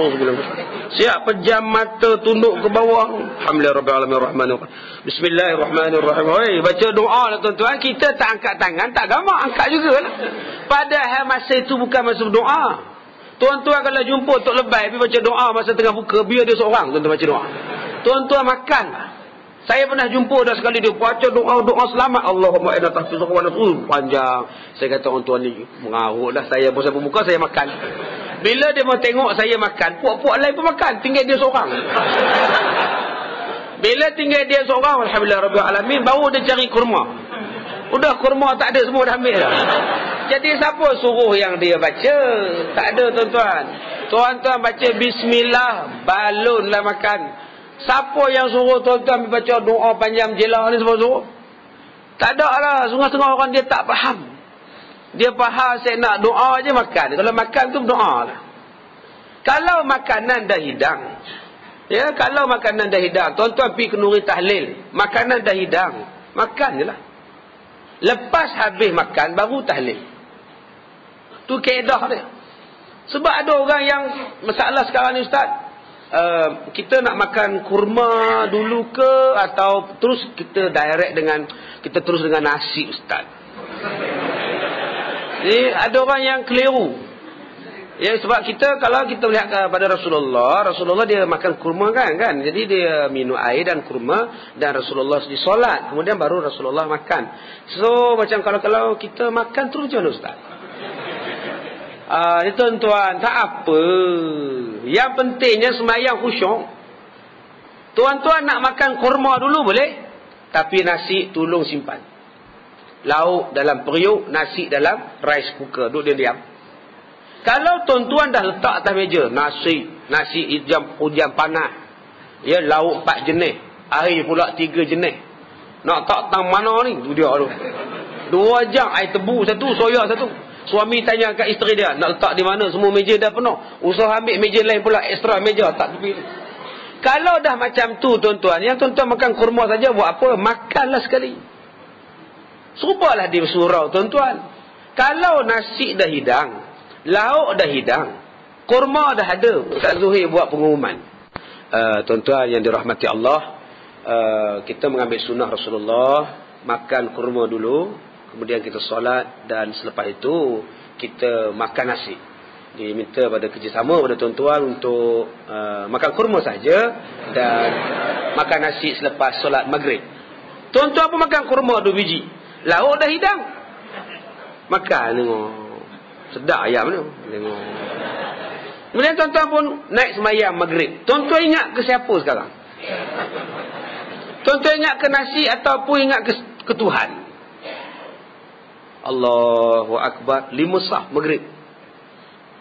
Siap pejam mata, tunduk ke bawah. Alhamdulillah Rabbil Alamin Rahmanir Rahim. Bismillahirrahmanirrahim. Oi, baca doa lah tuan-tuan. Kita tak angkat tangan, tak gamak, angkat jugalah. Padahal masa itu bukan masa doa. Tuan-tuan kalau jumpa Tok Lebay pergi baca doa masa tengah buka, biar dia seorang tuan-tuan baca doa. Tuan-tuan makan. Saya pernah jumpa dah sekali dia baca doa selamat. Allahumma inna tahfizuka wa nafsu. Panjang. Saya kata orang tuan ni mengarut dah. Saya pun sampai buka, saya makan. Bila dia mau tengok saya makan, puak-puak lain pun makan. Tinggal dia seorang. Bila tinggal dia seorang, alhamdulillah Rabbil Alamin, baru dia cari kurma. Udah kurma tak ada, semua dah ambil dah. Jadi siapa suruh yang dia baca? Tak ada tuan-tuan. Tuan-tuan baca bismillah, balonlah makan. Siapa yang suruh tuan-tuan baca doa panjang jelah ni, semua suruh? Tak ada lah. Setengah-setengah orang dia tak faham. Dia faham saya nak doa je makan. Kalau makan tu doa lah. Kalau makanan dah hidang, ya, kalau makanan dah hidang, tuan-tuan pergi kenduri tahlil, makanan dah hidang, makan je lah. Lepas habis makan baru tahlil. Tu kaedah dia. Sebab ada orang yang masalah sekarang ni ustaz, kita nak makan kurma dulu ke atau terus kita direct dengan kita terus dengan nasi ustaz. Jadi ada orang yang keliru. Ya, sebab kita kalau kita melihat kepada Rasulullah dia makan kurma kan. Jadi dia minum air dan kurma dan Rasulullah disolat, kemudian baru Rasulullah makan. So macam kalau kita makan terus macam mana ustaz? Tuan-tuan, tak apa. Yang pentingnya sembahyang khusyuk. Tuan-tuan nak makan kurma dulu boleh, tapi nasi tolong simpan. Lauk dalam periuk, nasi dalam rice cooker, duduk diam. Kalau tuan-tuan dah letak atas meja, nasi hujan panas, ya, lauk 4 jenis, air pula 3 jenis. Nak tak tang mana ni? Tu dia tu. 2 jam air tebu satu, soya satu. Suami tanya kat isteri dia, nak letak di mana? Semua meja dah penuh. Usaha ambil meja lain pula, ekstra meja, tak terpilih. Kalau dah macam tu tuan-tuan, yang tuan-tuan makan kurma saja, buat apa? Makanlah sekali. Serupalah di surau tuan-tuan. Kalau nasi dah hidang, lauk dah hidang, kurma dah ada, Ustaz Zuhir buat pengumuman. Tuan-tuan yang dirahmati Allah, kita mengambil sunnah Rasulullah, makan kurma dulu, kemudian kita solat, dan selepas itu kita makan nasi. Diminta pada kerjasama pada tuan-tuan untuk makan kurma saja dan makan nasi selepas solat maghrib. Tuan-tuan pun makan kurma 2 biji. Lauk dah hidang, makan, tengok sedap ayam tu, tengok. Kemudian tuan-tuan pun naik sembahyang maghrib. Tuan-tuan ingat ke siapa sekarang? Tuan-tuan ingat ke nasi ataupun ingat ke Tuhan? Allahu Akbar, 5 sah maghrib.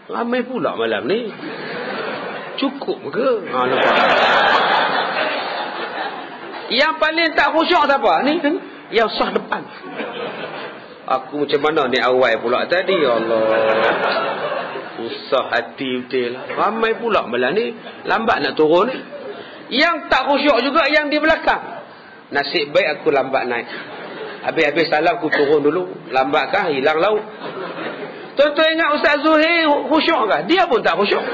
Ramai pula malam ni. Cukup ke? Nampak. Yang paling tak khusyuk siapa? Ni yang sah depan. Aku macam mana ni awal pula tadi, ya Allah. Susah hati betul. Ramai pula malam ni. Lambat nak turun ni. Yang tak khusyuk juga yang di belakang. Nasib baik aku lambat naik. Habis-habis salam aku turun dulu. Lambat kah? Hilang lauk. Tuan-tuan ingat Ustaz Zuhir khusyuk kah? Dia pun tak khusyuk.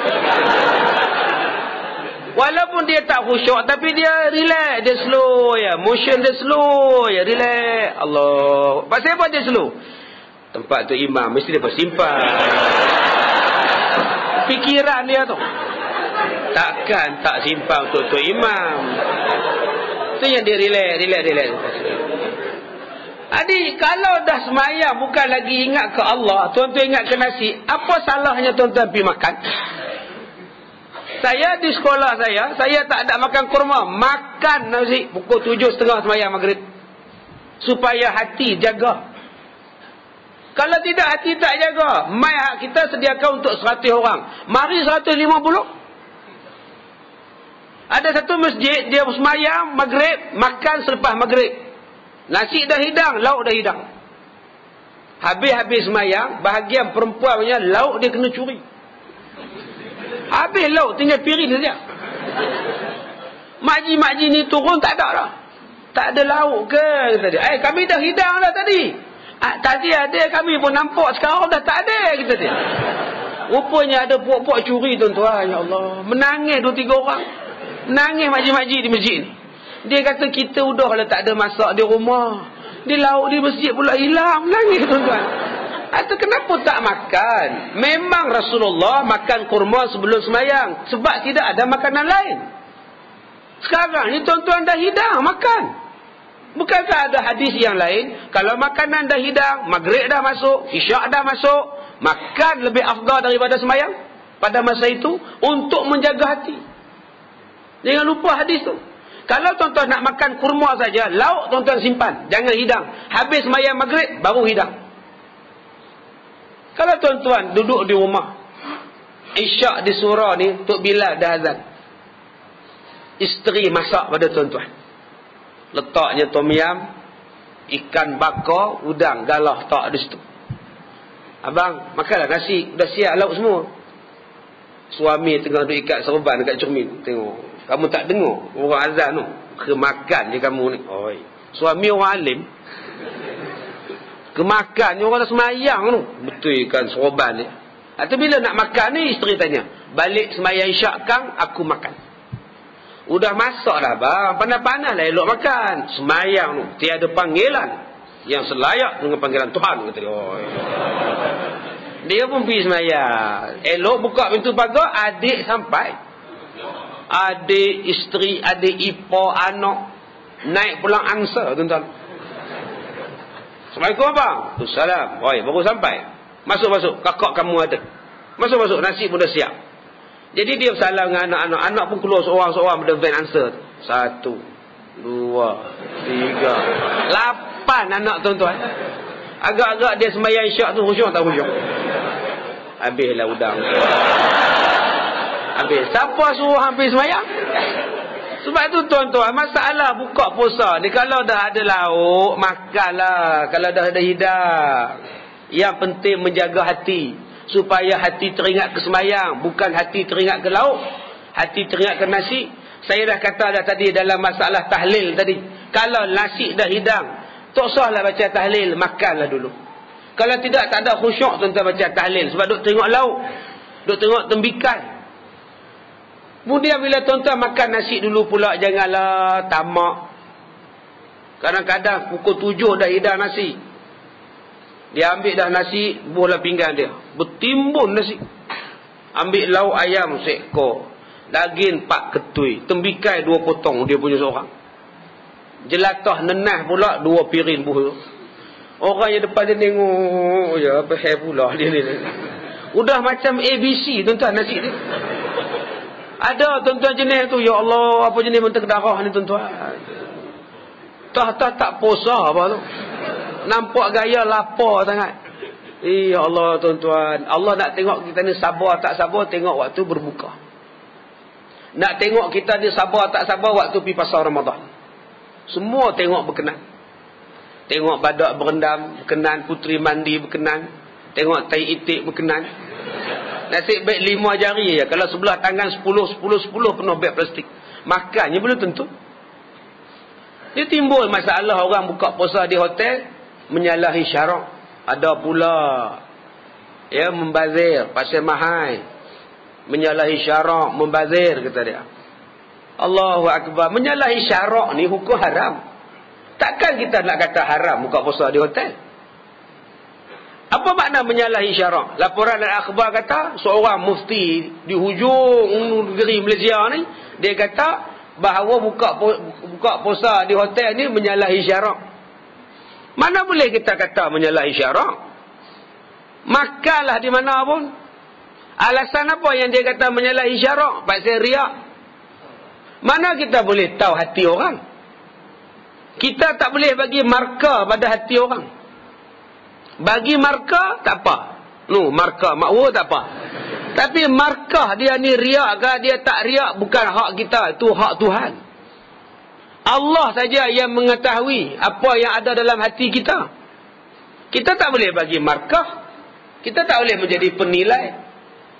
Walaupun dia tak khusyuk, tapi dia relax, dia slow ya. Motion dia slow ya, relax. Allah. Pasal apa dia slow? Tempat tu imam, mesti dia bersimpan. Fikiran dia tu. Takkan tak simpan untuk tu imam. Tu yang dia relax. Adik, kalau dah semayang bukan lagi ingat ke Allah, tuan-tuan ingat ke nasi, apa salahnya tuan-tuan pergi makan? Saya di sekolah saya tak ada makan kurma, makan nasi pukul 7.30 semayang maghrib. Supaya hati jaga. Kalau tidak hati tak jaga, mai hak kita sediakan untuk 100 orang. Mari 150. Ada satu masjid, dia semayang maghrib, makan selepas maghrib. Nasi dah hidang, lauk dah hidang. Habis-habis semayang, bahagian perempuan punya lauk dia kena curi. Habis lauk, tinggal piring saja. Makji-makji ni turun tak ada lah. Tak ada lauk ke? Kata dia. Kami dah hidang lah tadi. Tadi ada, kami pun nampak. Sekarang dah tak ada, kata dia. Rupanya ada puak-puak curi tuan-tuan. Ya Allah. Menangis 2-3 orang. Menangis makcik-makcik di masjid ni. Dia kata kita udahlah tak ada masak di rumah. Di lauk di masjid pula hilang. Menangis tuan-tuan. Atau kenapa tak makan? Memang Rasulullah makan kurma sebelum semayang. Sebab tidak ada makanan lain. Sekarang ni tuan-tuan dah hidang makan. Bukankah ada hadis yang lain? Kalau makanan dah hidang, maghrib dah masuk, isyak dah masuk, makan lebih afdal daripada semayang pada masa itu untuk menjaga hati. Jangan lupa hadis tu. Kalau tuan-tuan nak makan kurma saja, lauk tuan-tuan simpan, jangan hidang. Habis semayang maghrib baru hidang. Kalau tuan-tuan duduk di rumah, isyak di surau ni, Tok Bilal dah azan. Isteri masak pada tuan-tuan. Letaknya tom yam, ikan bakar, udang, galah tak di situ. Abang, makanlah nasi, dah siap lauk semua. Suami tengah duduk ikat serban dekat cermin. Tengok, kamu tak dengar orang azan tu. Kemakan je kamu ni. Oi. Suami orang alim. Kemakan je orang dah semayang tu. Betul kan serban ni. Atau bila nak makan ni, isteri tanya, balik semayang isyak kang, aku makan. Udah masak dah bang, panas-panas lah elok makan. Semayang tu, tiada panggilan yang selayak dengan panggilan Tuhan, kata dia. Oi. Dia pun pergi semayang. Elok buka pintu pagar, adik sampai. Adik, isteri, adik ipar, anak. Naik pulang angsa, tuan-tuan. Assalamualaikum abang. Waalaikumsalam. Oi, baru sampai. Masuk-masuk, kakak kamu ada. Masuk-masuk, nasi pun dah siap. Jadi dia bersalam dengan anak-anak. Anak pun keluar seorang-seorang pada van answer. 1, 2, 3, 8 anak tuan-tuan. Agak-agak dia sembahyang isyak tu khusyuk tak khusyuk? Habislah udang. Habis. Siapa suruh hampir sembahyang? Sebab tu tuan-tuan, masalah buka puasa ni, kalau dah ada lauk, makanlah. Kalau dah ada hidang. Yang penting menjaga hati. Supaya hati teringat ke sembahyang, bukan hati teringat ke lauk. Hati teringat ke nasi. Saya dah kata dah tadi dalam masalah tahlil tadi. Kalau nasi dah hidang, tak usahlah baca tahlil, makanlah dulu. Kalau tidak, tak ada khusyuk tuan-tuan baca tahlil. Sebab duk tengok lauk, duk tengok tembikan. Kemudian bila tuan-tuan makan nasi dulu pula, janganlah tamak. Kadang-kadang pukul 7 dah hidang nasi. Dia ambil dah nasi, bola pinggan dia. Bertimbun nasi. Ambil lauk ayam seekor. Daging 4 ketui. Tembikai 2 potong, dia punya seorang. Jelatah nenah pula 2 piring buah. Orang yang depan dia tengok, ya apa hair pula dia ni. Udah macam ABC tuan-tuan nasi dia. Ada tuan-tuan jenis tu, ya Allah, apa jenis mentega darah ni tuan-tuan. Tak puasa apa tu. Nampak gaya lapar sangat. Ya Allah tuan-tuan. Allah nak tengok kita ni sabar tak sabar, tengok waktu berbuka. Nak tengok kita ni sabar tak sabar, waktu pergi pasar Ramadan. Semua tengok berkenan. Tengok badak berendam berkenan, puteri mandi berkenan. Tengok tai itik berkenan. Nasib baik 5 jari je. Kalau sebelah tangan 10 penuh beg plastik. Makannya belum tentu. Dia timbul masalah orang buka puasa di hotel menyalahi syarak. Ada pula ya membazir, pasal mahal. Menyalahi syarak, membazir kata dia. Allahu akbar. Menyalahi syarak ni hukum haram. Takkan kita nak kata haram buka puasa di hotel? Apa makna menyalahi syarak? Laporan dari akhbar kata seorang mufti di hujung negeri Malaysia ni, dia kata bahawa buka puasa di hotel ni menyalahi syarak. Mana boleh kita kata menyalahi syarak? Makanlah di mana pun. Alasan apa yang dia kata menyalahi syarak? Pasal riak. Mana kita boleh tahu hati orang? Kita tak boleh bagi markah pada hati orang. Bagi markah tak apa. Markah makwa tak apa. Tapi markah dia ni riak ke dia tak riak, bukan hak kita, itu hak Tuhan. Allah saja yang mengetahui apa yang ada dalam hati kita. Kita tak boleh bagi markah. Kita tak boleh menjadi penilai.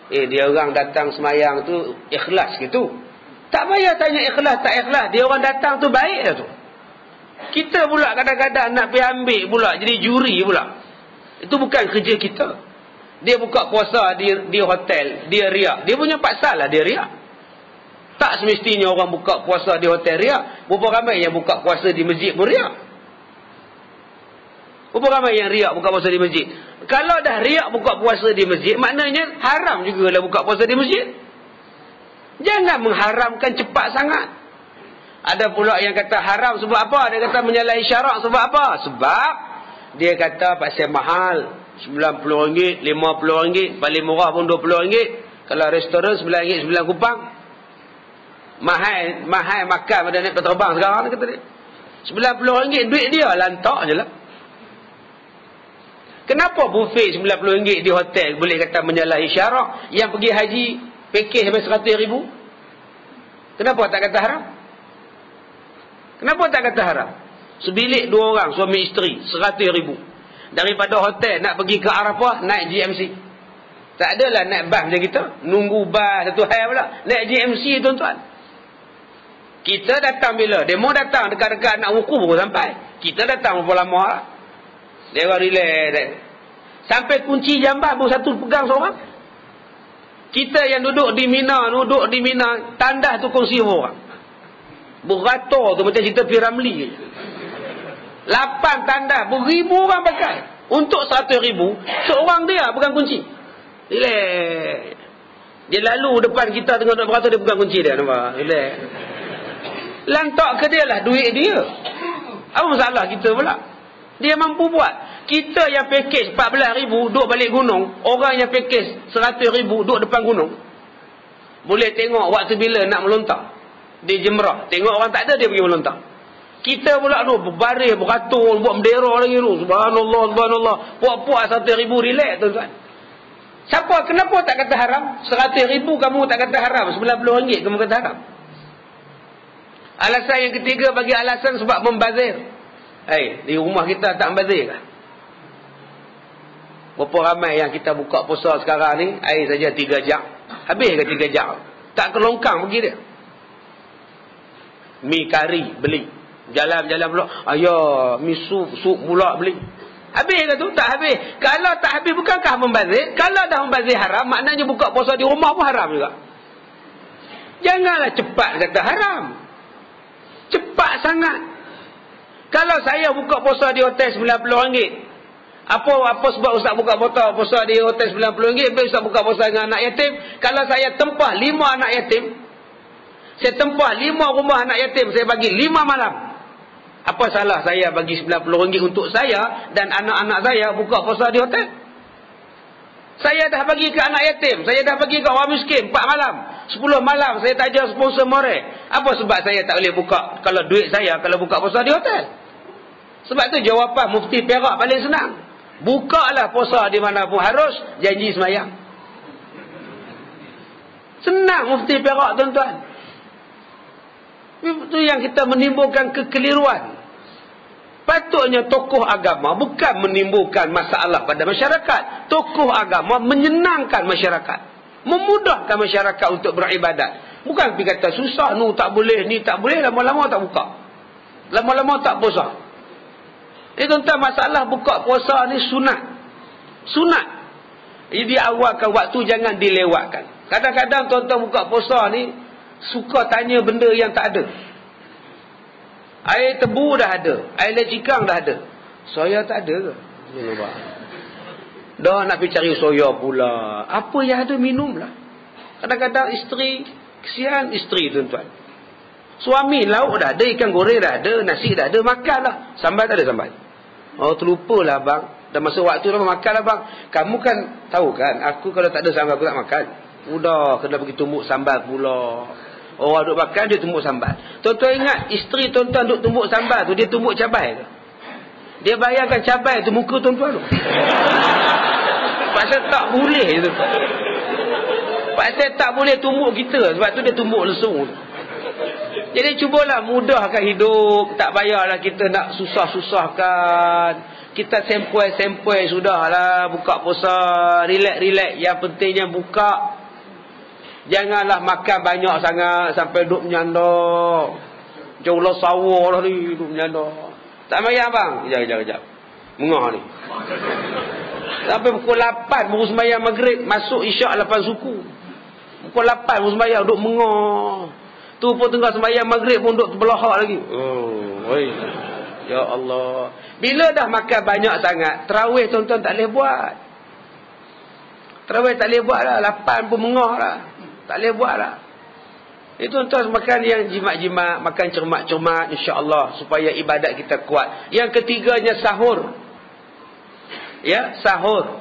Dia orang datang semayang tu ikhlas gitu. Tak payah tanya ikhlas tak ikhlas. Dia orang datang tu baik dah tu. Kita pula kadang-kadang nak pergi ambil pula, jadi juri pula. Itu bukan kerja kita. Dia buka puasa di hotel, dia riak. Dia punya pasal lah dia riak. Tak semestinya orang buka puasa di hotel riak. Berapa ramai yang buka puasa di masjid pun riak? Berapa ramai yang riak buka puasa di masjid? Kalau dah riak buka puasa di masjid, maknanya haram juga lah buka puasa di masjid. Jangan mengharamkan cepat sangat. Ada pula yang kata haram sebab apa? Dia kata menyalahi syarak sebab apa? Sebab dia kata pasal mahal. RM90, RM50, paling murah pun RM20. Kalau restoran RM9, RM9 kupang. Mahal makan pada naik terbang sekarang kata dia. RM90 duit dia lantak je lah. Kenapa buffet RM90 di hotel boleh kata menyalahi syarak? Yang pergi haji pakej sampai RM100,000? Kenapa tak kata haram? Kenapa tak kata haram? Sebilik 2 orang suami isteri RM100,000. Daripada hotel nak pergi ke Arafah naik GMC. Tak adalah naik bas macam kita, nunggu bas satu hal pula. Naik GMC tuan-tuan. Kita datang bila? Demo datang dekat-dekat nak wukuf baru sampai. Kita datang berapa lama lah. Dia orang relax. Sampai kunci jamban baru satu pegang seorang. Kita yang duduk di Mina, tandas tu kongsi orang. Beratur tu macam cerita Piramli. 8 tanda, beribu orang pakai. Untuk 100,000, seorang dia pegang kunci. Relax. Dia lalu depan kita tengok nak beratur, dia pegang kunci dia. Nampak? Relax. Lantak ke dia lah, duit dia. Apa masalah kita pula? Dia mampu buat. Kita yang pakej 14,000 duduk balik gunung. Orang yang pakej 100,000 duduk depan gunung. Boleh tengok waktu bila nak melontar. Di Jemrah. Tengok orang tak ada, dia pergi melontar. Kita pula tu berbaris, beratur, buat bendera lagi tu. Subhanallah, subhanallah. Puak-puak 100,000 relax tuan-tuan. Siapa, kenapa tak kata haram? 100,000 kamu tak kata haram. RM90 kamu kata haram. Alasan yang ketiga bagi alasan sebab membazir. Di rumah kita tak membazir kah? Berapa ramai yang kita buka puasa sekarang ni, air saja 3 jam. Habis ke 3 jam? Tak kelongkang pergi dia. Mi kari beli. Jalan-jalan pula, ayah, mi sup pula beli. Habis ke tu? Tak habis. Kalau tak habis, bukankah membazir? Kalau dah membazir haram, maknanya buka puasa di rumah pun haram juga. Janganlah cepat kata haram. Cepat sangat. Kalau saya buka puasa di hotel RM90, apa sebab Ustaz buka puasa di hotel RM90? Ustaz buka puasa dengan anak yatim. Kalau saya tempah 5 anak yatim, saya tempah 5 rumah anak yatim, saya bagi 5 malam. Apa salah saya bagi RM90 untuk saya dan anak-anak saya buka puasa di hotel? Saya dah bagi ke anak yatim, saya dah bagi ke orang miskin 4 malam, 10 malam saya tak ada sponsor morek. Apa sebab saya tak boleh buka kalau duit saya kalau buka puasa di hotel? Sebab tu jawapan Mufti Perak paling senang. Bukalah puasa di mana pun, harus janji semayang. Senang Mufti Perak tuan-tuan. Itu yang kita menimbulkan kekeliruan. Patutnya tokoh agama bukan menimbulkan masalah pada masyarakat. Tokoh agama menyenangkan masyarakat, memudahkan masyarakat untuk beribadat. Bukan pergi kata susah, nu tak boleh, ni tak boleh, lama-lama tak buka, lama-lama tak puasa. Tuan-tuan, masalah buka puasa ni sunat. Sunat. Jadi awalkan waktu, jangan dilewatkan. Kadang-kadang tuan-tuan buka puasa ni suka tanya benda yang tak ada. Air tebu dah ada, air lecikang dah ada. Soya tak ada ke? Dah nak pergi cari soya pula. Apa yang ada minum lah. Kadang-kadang isteri, kesian isteri tuan-tuan. Suami lauk dah ada, ikan goreng dah ada, nasi dah ada, makanlah. Sambal tak ada sambal. Oh, terlupalah bang. Dah masa waktu dah makanlah bang. Kamu kan tahu kan, aku kalau tak ada sambal aku tak makan. Udah kena pergi tumbuk sambal pula. Orang duduk makan, dia tumbuk sambal. Tuan-tuan ingat, isteri tuan-tuan duduk tumbuk sambal tu, dia tumbuk cabai tu. Dia bayarkan cabai tu muka tuan-tuan tu. Pasal tak boleh tu. Pasal tak boleh tumbuk kita, sebab tu dia tumbuk lesung tu. Jadi cubalah mudahkan hidup. Tak payahlah kita nak susah-susahkan. Kita sempoi-sempoi sudahlah. Buka puasa, relax-relax. Yang pentingnya buka. Janganlah makan banyak sangat sampai duduk menyandar. Jauhlah sawah lah ni, duduk menyandar. Tak payah bang. Kejap. Mengah ni. Sampai pukul 8 baru sembahyang maghrib. Masuk isyak 8 suku. Pukul 8 baru sembahyang. Duduk mengah. Tu pun tengah sembahyang maghrib pun duduk terbelahak lagi. Oi. Ya Allah. Bila dah makan banyak sangat, tarawih tuan-tuan tak boleh buat. Tarawih tak boleh buat lah. 8 pun mengah lah. Tak boleh buat lah. Itu tuan makan yang jimat-jimat, makan cermat-cermat, insya-Allah supaya ibadat kita kuat. Yang ketiganya sahur. Ya, sahur.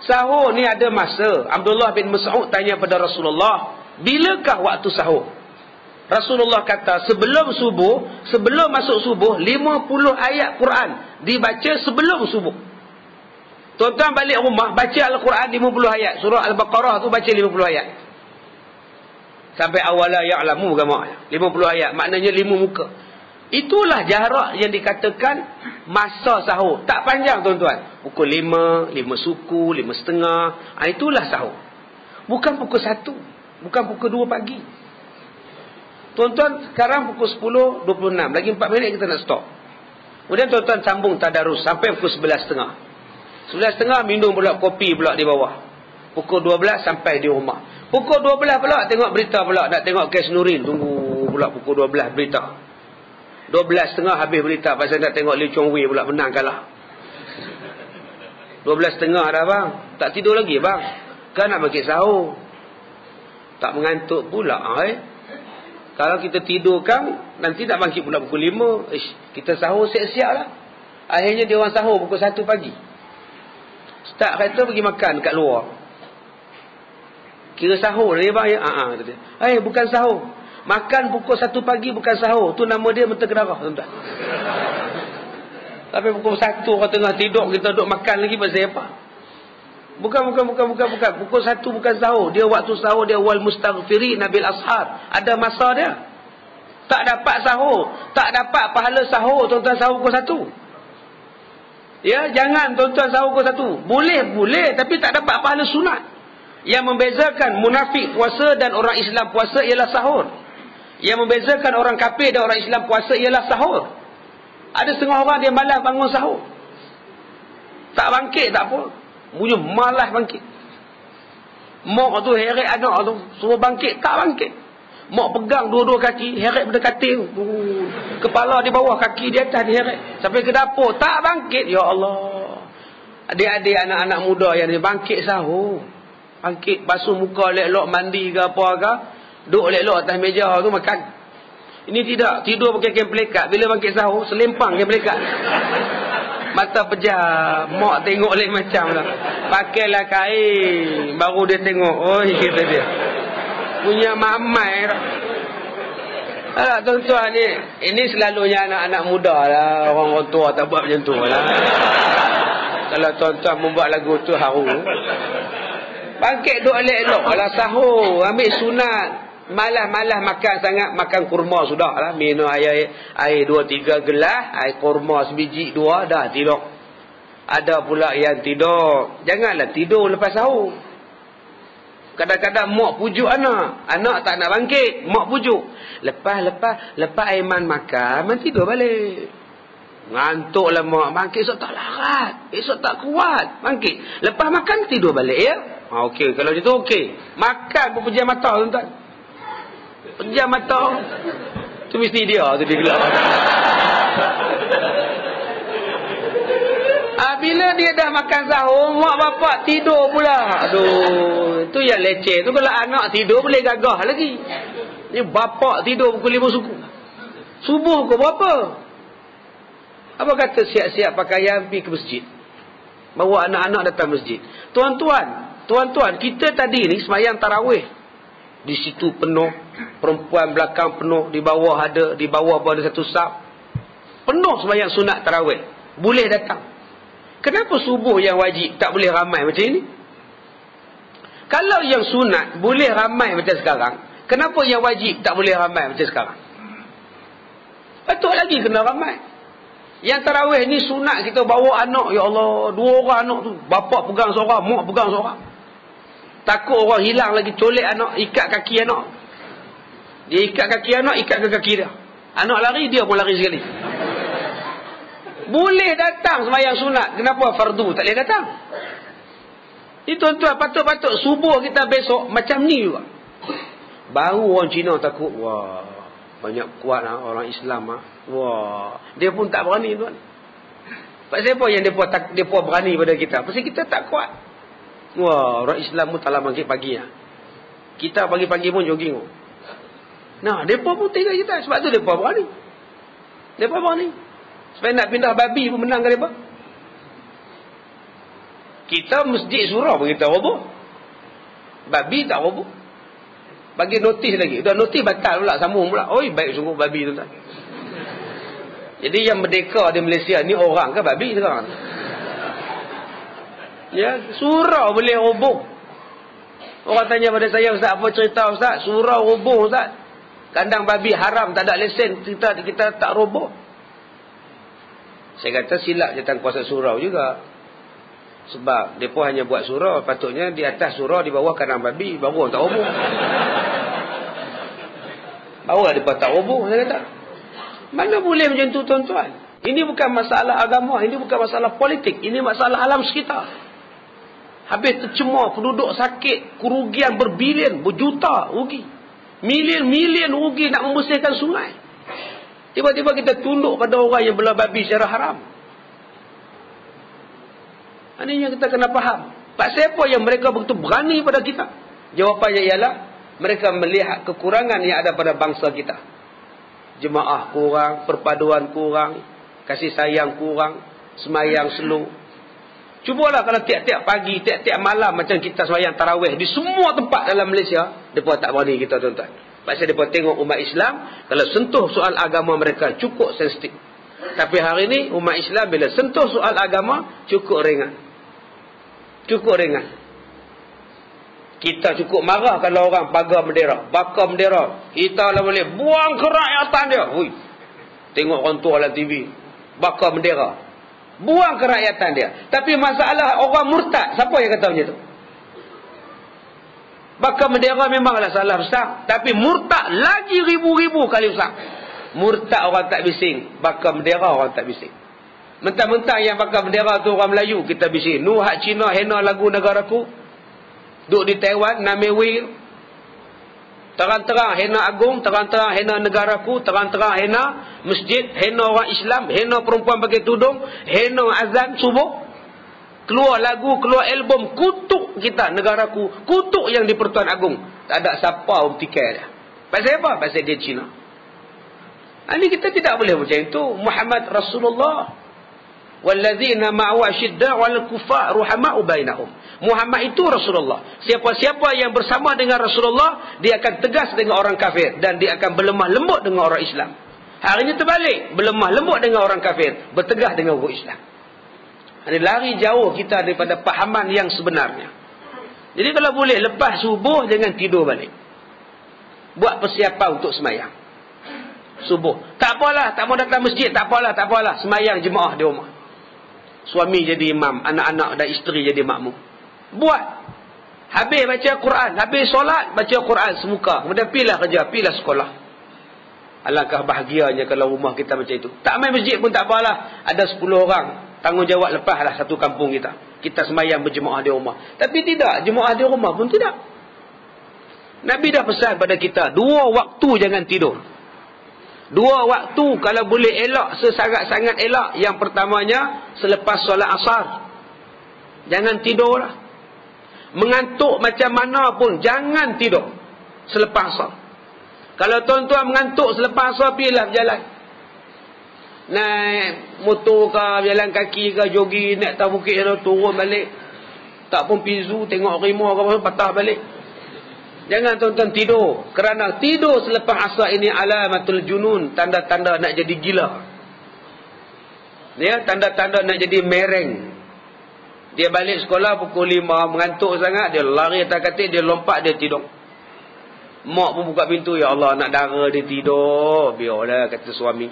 Sahur ni ada masa. Abdullah bin Mas'ud tanya pada Rasulullah, bilakah waktu sahur? Rasulullah kata, sebelum subuh, sebelum masuk subuh, 50 ayat Quran dibaca sebelum subuh. Tuan-tuan balik rumah, baca Al-Quran 50 ayat. Surah Al-Baqarah tu baca 50 ayat. Sampai awala ya'lamu agama 50 ayat, maknanya 5 muka. Itulah jarak yang dikatakan masa sahur. Tak panjang tuan-tuan. Pukul 5, 5 suku, 5 setengah. Itulah sahur. Bukan pukul 1, bukan pukul 2 pagi. Tuan-tuan sekarang pukul 10.26, lagi 4 minit kita nak stop. Kemudian tuan-tuan sambung tadarus sampai pukul 11.30. 11.30 minum pula kopi pula di bawah. Pukul 12 sampai di rumah. Pukul 12 pula tengok berita pula. Nak tengok kes Nurin. Tunggu pula pukul 12 berita. 12.30 habis berita. Pasal nak tengok Lee Chong Wei pula menang kalah. 12.30 dah bang. Tak tidur lagi bang. Kan nak bagi sahur. Tak mengantuk pula. Kalau kita tidur kan, nanti nak bangkit pula pukul 5. Kita sahur siap-siap lah. Akhirnya dia orang sahur pukul 1 pagi. Start kata pergi makan kat luar. Kira sahur dia bang ya. Bukan sahur. Makan pukul 1 pagi bukan sahur. Tu nama dia mentega darah tuan-tuan. Tapi pukul 1 orang tengah tidur kita duduk makan lagi pasal apa? Bukan. Pukul 1 bukan sahur. Dia waktu sahur dia wal mustaghfirin nabil ashar. Ada masa dia. Tak dapat sahur, tak dapat pahala sahur tuan-tuan sahur pukul 1. Ya, jangan tuan-tuan sahur pukul 1. Boleh tapi tak dapat pahala sunat. Yang membezakan munafik puasa dan orang Islam puasa ialah sahur. Yang membezakan orang kafir dan orang Islam puasa ialah sahur. Ada setengah orang dia malas bangun sahur. Tak bangkit tak apa. Punya malas bangkit. Mak tu heret anak tu suruh bangkit, tak bangkit. Mak pegang dua-dua kaki, heret pada katil. Kepala di bawah, kaki di atas, diheret sampai ke dapur, tak bangkit. Ya Allah. Adik-adik anak-anak muda yang dia bangkit sahur. Bangkit, basuh muka, lelok mandi ke apa ke, duduk lelok atas meja tu makan. Ini tidak, tidur pakai kain pelekat. Bila bangkit sahur, selempang kain pelekat. Mata pejam, mak tengok lain macam lah. Pakailah kain, baru dia tengok. Oi, kata dia. Punya mamai lah. Alah tuan-tuan ni, ini selalunya anak-anak muda lah. Orang tua tak buat macam tu lah. Kalau tuan-tuan membuat lagu tu haru. Bangkit duk elok-elok lah sahur, ambil sunat. Malas-malas makan sangat, makan kurma sudah lah. Minum air 2-3 gelas, air kurma sebiji 2 dah tidur. Ada pula yang tidur. Janganlah tidur lepas sahur. Kadang-kadang mak pujuk anak tak nak bangkit, mak pujuk. Lepas Aiman makan tidur balik. Ngantuklah mak, bangkit esok tak larat, esok tak kuat, bangkit. Lepas makan tidur balik ya. Okey, kalau macam tu okey. Makan pun pejam mata tuan-tuan. Pejam mata. Tu mesti dia tu dia gelap. Bila dia dah makan sahur, mak bapak tidur pula. Aduh, tu yang leceh. Tu kalau anak tidur boleh gagah lagi. Ni bapak tidur pukul 5 suku. Subuh ke berapa? Apa kata siap-siap pakaian pergi ke masjid. Bawa anak-anak datang masjid. Tuan-tuan, kita tadi ni sembahyang tarawih. Di situ penuh, perempuan belakang penuh, di bawah pun ada satu saf. Penuh sembahyang sunat tarawih. Boleh datang. Kenapa subuh yang wajib tak boleh ramai macam ini? Kalau yang sunat boleh ramai macam sekarang, kenapa yang wajib tak boleh ramai macam sekarang? Betul lagi kena ramai. Yang tarawih ni sunat kita bawa anak, ya Allah, 2 orang anak tu, bapak pegang seorang, mak pegang seorang. Takut orang hilang lagi, colek anak, ikat kaki anak. Dia ikat kaki anak, ikat ke kaki dia. Anak lari, dia pun lari sekali. Boleh datang sembahyang sunat. Kenapa fardu tak boleh datang? Ini tuan-tuan, patut-patut subuh kita besok macam ni juga. Baru orang Cina takut. Wah, banyak kuat lah orang Islam lah. Wah, dia pun tak berani tuan. Pasal apa yang mereka berani pada kita? Pasal kita tak kuat. Wah, orang Islam pun tak lama pagi lah. Kita pagi-pagi pun jogging. Nah, mereka pun tinggal kita. Sebab tu mereka berani. Mereka berani. Supaya nak pindah babi pun menang ke mereka. Kita masjid surau pun kita roboh. Babi tak roboh. Bagi notis lagi. Dah notis batal pula. Sambung pula. Oi, baik sungguh babi tu tak. Jadi yang merdeka di Malaysia ni orang ke babi sekarang? Ya, surau boleh roboh. Orang tanya pada saya, Ustaz, apa cerita Ustaz? Surau roboh Ustaz. Kandang babi haram, tak ada lesen. Kita tak roboh. Saya kata silap jatan kuasa surau juga. Sebab mereka hanya buat surau. Patutnya di atas surau, di bawah kandang babi. Baru orang tak roboh. Baru lah mereka tak roboh, saya kata. Mana boleh macam tu tuan-tuan? Ini bukan masalah agama. Ini bukan masalah politik. Ini masalah alam sekitar. Habis tercemar, penduduk sakit, kerugian berbilion, berjuta rugi. Milion-milion rugi nak membersihkan sungai. Tiba-tiba kita tunduk pada orang yang belah babi secara haram. Ini yang kita kena faham. Pasal apa yang mereka begitu berani pada kita? Jawapannya ialah mereka melihat kekurangan yang ada pada bangsa kita. Jemaah kurang, perpaduan kurang, kasih sayang kurang, semayang slow. Cubalah kalau tiap-tiap pagi, tiap-tiap malam macam kita semayang tarawih di semua tempat dalam Malaysia, mereka tak berani kita tuan-tuan. Pasal mereka tengok umat Islam, kalau sentuh soal agama mereka cukup sensitif. Tapi hari ini umat Islam bila sentuh soal agama cukup ringan. Cukup ringan. Kita cukup marah kalau orang pagar bendera, bakar bendera. Kita lah boleh buang kerakyatan dia. Hui. Tengok orang tua dalam TV, bakar bendera. Buang kerakyatan dia. Tapi masalah orang murtad, siapa yang kata macam tu? Bakar bendera memanglah salah besar, tapi murtad lagi ribu-ribu kali besar. Murtad orang tak bising, bakar bendera orang tak bising. Mentang-mentang yang bakar bendera tu orang Melayu, kita bising. Nu hak Cina hena lagu negaraku. Duduk di Taiwan, Namewil. Terang-terang hena agung, terang-terang hena negaraku, terang-terang hena masjid, hena orang Islam, hena perempuan pakai tudung, hena azan subuh. Keluar lagu, keluar album, kutuk kita, negaraku, kutuk yang di Pertuan Agong. Tak ada siapa bertikai dia. Pasal apa? Pasal dia Cina. Ini kita tidak boleh macam itu. Muhammad Rasulullah. Wallazina ma'u ashidda 'alal kuffar ruhama'u bainahum. Muhammad itu Rasulullah. Siapa-siapa yang bersama dengan Rasulullah, dia akan tegas dengan orang kafir dan dia akan berlemah lembut dengan orang Islam. Hari ini terbalik, berlemah lembut dengan orang kafir, bertegas dengan orang Islam. Ini lari jauh kita daripada pahaman yang sebenarnya. Jadi kalau boleh lepas subuh jangan tidur balik. Buat persiapan untuk semayang subuh. Tak apalah, tak mau datang masjid, tak apalah, semayang jemaah di rumah. Suami jadi imam, anak-anak dan isteri jadi makmum. Buat. Habis baca Quran, habis solat, baca Quran semuka. Kemudian pilah kerja, pilah sekolah. Alangkah bahagianya kalau rumah kita macam itu. Tak main masjid pun tak apalah. Ada 10 orang. Tanggungjawab lepaslah satu kampung kita. Kita semayang berjemaah di rumah. Tapi tidak, jemaah di rumah pun tidak. Nabi dah pesan pada kita, 2 waktu jangan tidur. 2 waktu kalau boleh elak, sesangat-sangat elak. Yang pertamanya selepas solat asar. Jangan tidurlah. Mengantuk macam mana pun jangan tidur selepas asar. Kalau tuan-tuan mengantuk selepas asar, pergilah berjalan. Naik motor ke, jalan kaki ke, jogging, naik atas bukit, turun balik. Tak pun pizu, tengok rimau ke apa, patah balik. Jangan tuan-tuan tidur. Kerana tidur selepas asar ini alamatul junun. Tanda-tanda nak jadi gila. Ya, tanda-tanda nak jadi mereng. Dia balik sekolah pukul 5. Mengantuk sangat. Dia lari atas katil. Dia lompat. Dia tidur. Mak pun buka pintu. Ya Allah, nak dara dia tidur. Biarlah, kata suami.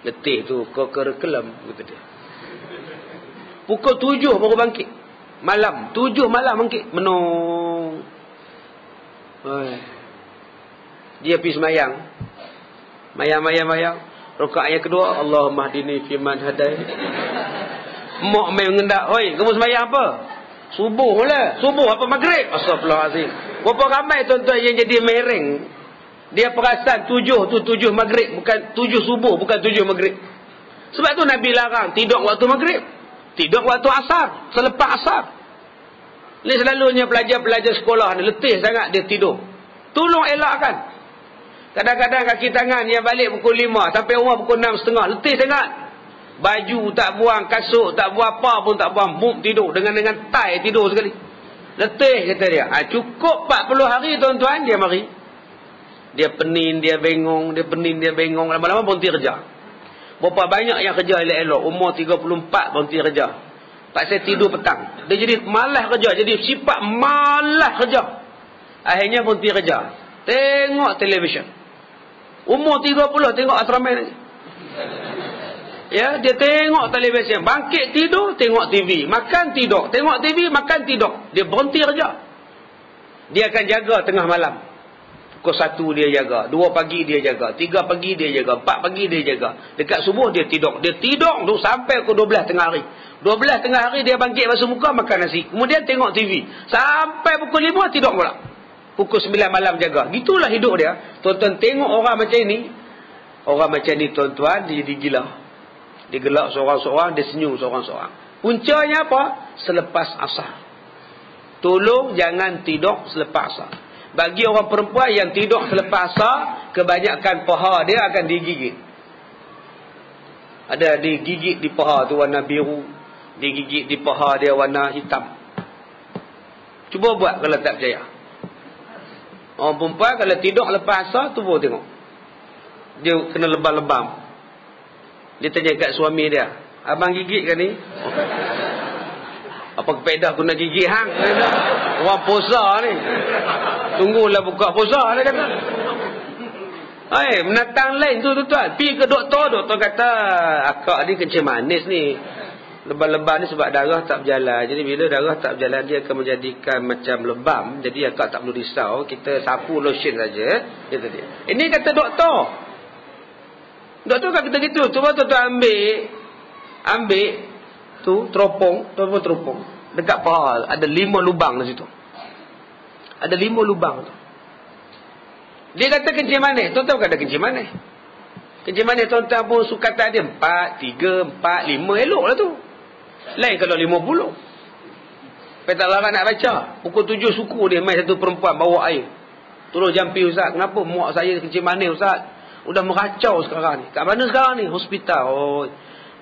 Letih tu. Kau kerekelam. Kata dia. Pukul 7 baru bangkit. Malam. 7 malam bangkit. Menung. Dia pergi semayang. Mayang. Rakaat yang kedua, Allahumma hdini fiman hadai. Mak main mengendak. Oi, kamu semayang apa? Subuh lah. Subuh apa maghrib? Astagfirullahalazim. Berapa ramai tuan-tuan yang jadi mereng. Dia perasan 7 tu 7 maghrib, bukan 7 subuh, bukan 7 maghrib. Sebab tu Nabi larang tidur waktu maghrib, tidur waktu asar, selepas asar. Ni selalunya pelajar-pelajar sekolah ni letih sangat dia tidur. Tolong elakkan. Kadang-kadang kaki tangan yang balik pukul 5 sampai rumah pukul 6.30, letih sangat. Baju tak buang, kasut tak buang, apa pun tak buang, bum tidur dengan tai tidur sekali. Letih kata dia. Cukup 40 hari tuan-tuan dia mari. Dia pening, dia bengong, dia pening, dia bengong, lama-lama berhenti kerja. Berapa banyak yang kerja elok-elok, umur 34 berhenti kerja. Tak saya tidur petang. Dia jadi malas kerja, jadi sifat malas kerja. Akhirnya berhenti kerja. Tengok televisyen. Umur 30 tengok Ultraman lagi. Ya, dia tengok televisyen, bangkit tidur, tengok TV, makan tidur, tengok TV, makan tidur. Dia berhenti kerja. Dia akan jaga tengah malam. Pukul 1 dia jaga, 2 pagi dia jaga, 3 pagi dia jaga, 4 pagi dia jaga. Dekat subuh dia tidur. Dia tidur tu sampai pukul 12 tengah hari. 12 tengah hari dia bangkit basuh muka, makan nasi. Kemudian tengok TV. Sampai pukul 5 tidur pula. Pukul 9 malam jaga. Gitulah hidup dia. Tuan-tuan tengok orang macam ni. Orang macam ni tuan-tuan dia jadi gila. Dia gelak seorang-seorang, dia senyum seorang-seorang. Puncanya apa? Selepas asar. Tolong jangan tidur selepas asar. Bagi orang perempuan yang tidur selepas asar, kebanyakan paha dia akan digigit. Ada digigit di paha tu warna biru, digigit di paha dia warna hitam. Cuba buat kalau tak percaya. Orang perempuan kalau tidur lepas asar, tu pun tengok. Dia kena lebam-lebam. Dia tanya kat suami dia, abang gigit kan ni? Apa kepedah aku nak gigit hang? Orang puasa ni. Tunggulah buka puasa dia kata. Menatang lain tu tuan-tuan. Pergi ke doktor, doktor kata akak ni kencing manis ni. Lebam-lebam ni sebab darah tak berjalan. Jadi bila darah tak berjalan, dia akan menjadikan macam lebam. Jadi akak tak perlu risau, kita sapu lotion saja. Kata dia. Ini kata doktor. Doktor kata gitu. Cuba tuan-tuan ambil tu teropong dekat paha ada 5 lubang di situ. Ada 5 lubang tu. Dia kata kencing manis. Tuan-tuan kata kencing manis. Kencing manis tuan-tuan pun suka kata dia 4, 3, 4, 5 eloklah tu. Lain kalau 50. Petak larang nak baca. Pukul 7 suku dia main satu perempuan bawa air. Tolong jampi ustaz. Kenapa muak saya kencing manis ustaz? Udah meracau sekarang ni. Kat mana sekarang ni? Hospital. Oh,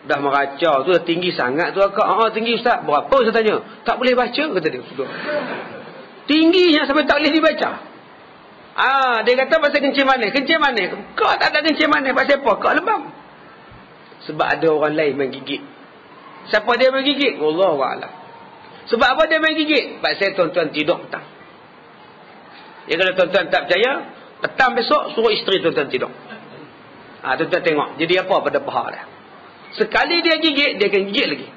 dah meracau. Tu dah tinggi sangat tu akak. Tinggi ustaz. Berapa saya tanya? Tak boleh baca kata dia. Tingginya sampai tak boleh dibaca. Dia kata pasal kencing manis. Kencing manis. Kau tak ada kencing manis. Pasal apa? Kau lebam. Sebab ada orang lain main gigit. Siapa dia main gigit? Wallahualam. Sebab apa dia main gigit? Pasal tuan-tuan tidur petang. Ya, kalau tuan-tuan tak percaya, petang besok suruh isteri tuan-tuan tidur. Tuan-tuan tengok. Jadi apa pada paha dia? Sekali dia gigit, dia akan gigit lagi.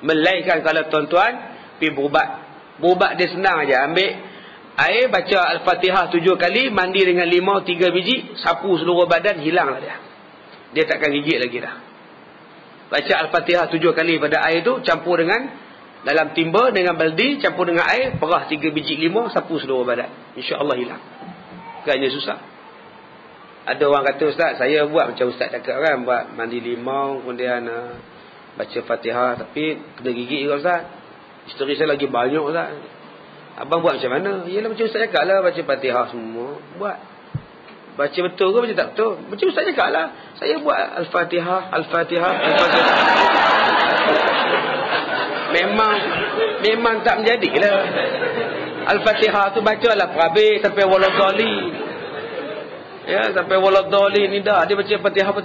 Melainkan kalau tuan-tuan pergi berubat. Berubat dia senang aja. Ambil air, baca Al-Fatihah 7 kali, mandi dengan limau 3 biji, sapu seluruh badan, hilanglah dia. Dia takkan gigit lagi dah. Baca Al-Fatihah 7 kali pada air tu, campur dengan dalam timba dengan baldi, campur dengan air, perah 3 biji limau, sapu seluruh badan. InsyaAllah hilang. Bukannya susah. Ada orang kata ustaz, saya buat macam ustaz cakap kan, buat mandi limau, kemudian baca Fatihah, tapi kena gigit juga ustaz. Isteri saya lagi banyak ustaz. Abang buat macam mana? Yalah macam ustaz cakap lah, baca Fatihah semua, buat. Baca betul ke baca tak betul? Macam ustaz cakap lah, saya buat Al-Fatihah. Memang tak menjadilah. Al-Fatihah tu baca lah perhabis sampai waladhalin. Ya, sampai waladhalin ni dah. Dia baca Fatihah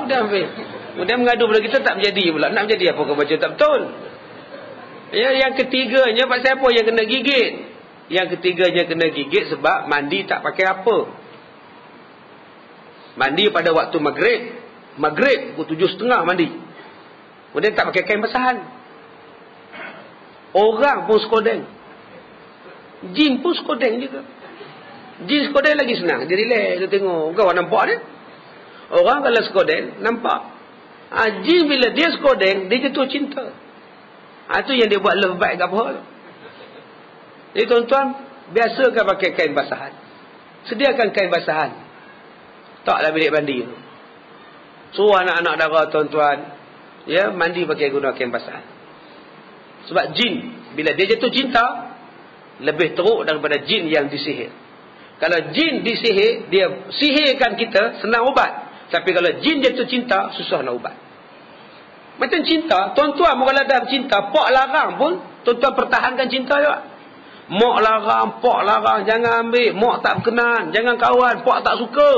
dia ambil. Kemudian mengadu pada kita tak menjadi pula. Nak menjadi apa kau baca tak betul? Ya, yang ketiganya pasal apa yang kena gigit? Yang ketiganya kena gigit sebab mandi tak pakai apa. Mandi pada waktu maghrib pukul 7.30 mandi. Kemudian tak pakai kain basahan. Orang pun skodeng. Jin pun skodeng juga. Jin skodeng lagi senang. Dia relax, dia tengok. Kau nampak dia? Orang kalau skodeng, nampak. Jin bila dia skodeng, dia jatuh cinta. Itu yang dia buat love bite ke apa tu. Jadi tuan-tuan, biasakan pakai kain basahan. Sediakan kain basahan. Taklah bilik mandi tu. Suruh anak-anak dara tuan-tuan, ya, mandi pakai guna kain basahan. Sebab jin, bila dia jatuh cinta, lebih teruk daripada jin yang disihir. Kalau jin disihir, dia sihirkan kita, senang ubat. Tapi kalau jin jatuh cinta, susah nak ubat. Macam cinta, tuan-tuan kalau dah cinta, pak larang pun, tuan-tuan pertahankan cinta juga. Mak larang, pak larang, jangan ambil, mak tak berkenan, jangan kawan, pak tak suka.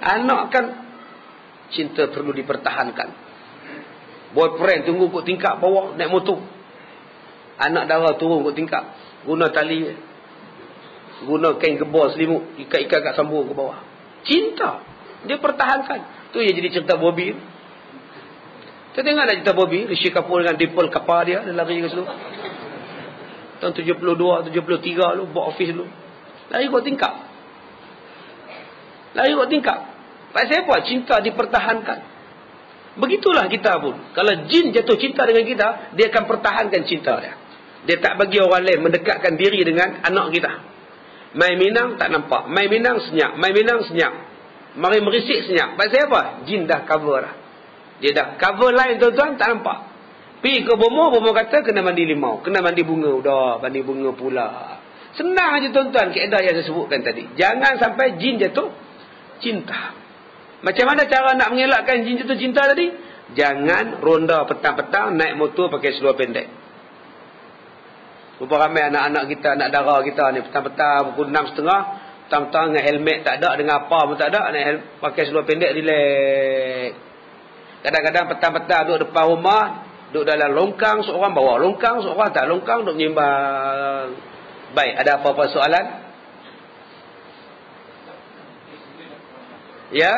Anak kan cinta perlu dipertahankan. Boyfriend tunggu kot tingkap bawah, naik motor. Anak dara turun kot tingkap, guna tali, guna kain gebor selimut, ikat-ikat kat sambung ke bawah. Cinta, dia pertahankan. Tu yang jadi cerita Bobby. Kita tengok nak cerita Bobby, Rishi Kapoor dengan Dimple Kapar dia lari ke situ. Tahun 72, 73 lu, buat office lu. Lari kot tingkap. Lari kot tingkap. Pasal apa? Cinta dipertahankan. Begitulah kita pun. Kalau jin jatuh cinta dengan kita, dia akan pertahankan cinta dia. Dia tak bagi orang lain mendekatkan diri dengan anak kita. Mai Minang tak nampak. Mai Minang senyap. Mai Minang senyap. Mari merisik senyap. Pasal apa? Jin dah cover dah. Dia dah cover lain tuan-tuan, tak nampak. Pergi ke Bomo kata kena mandi limau. Kena mandi bunga. Udah, mandi bunga pula. Senang aja tuan-tuan kaedah yang saya sebutkan tadi. Jangan sampai jin jatuh cinta. Macam mana cara nak mengelakkan jin jatuh cinta tadi? Jangan ronda petang-petang naik motor pakai seluar pendek. Berapa ramai anak-anak kita, anak dara kita ni petang-petang pukul 6.30, petang-petang dengan helmet tak ada, dengan apa pun tak ada, pakai seluar pendek relax. Kadang-kadang petang-petang duduk depan rumah, duduk dalam longkang, seorang bawa longkang, seorang tak longkang, duduk menyembang. Baik, ada apa-apa soalan? Ya?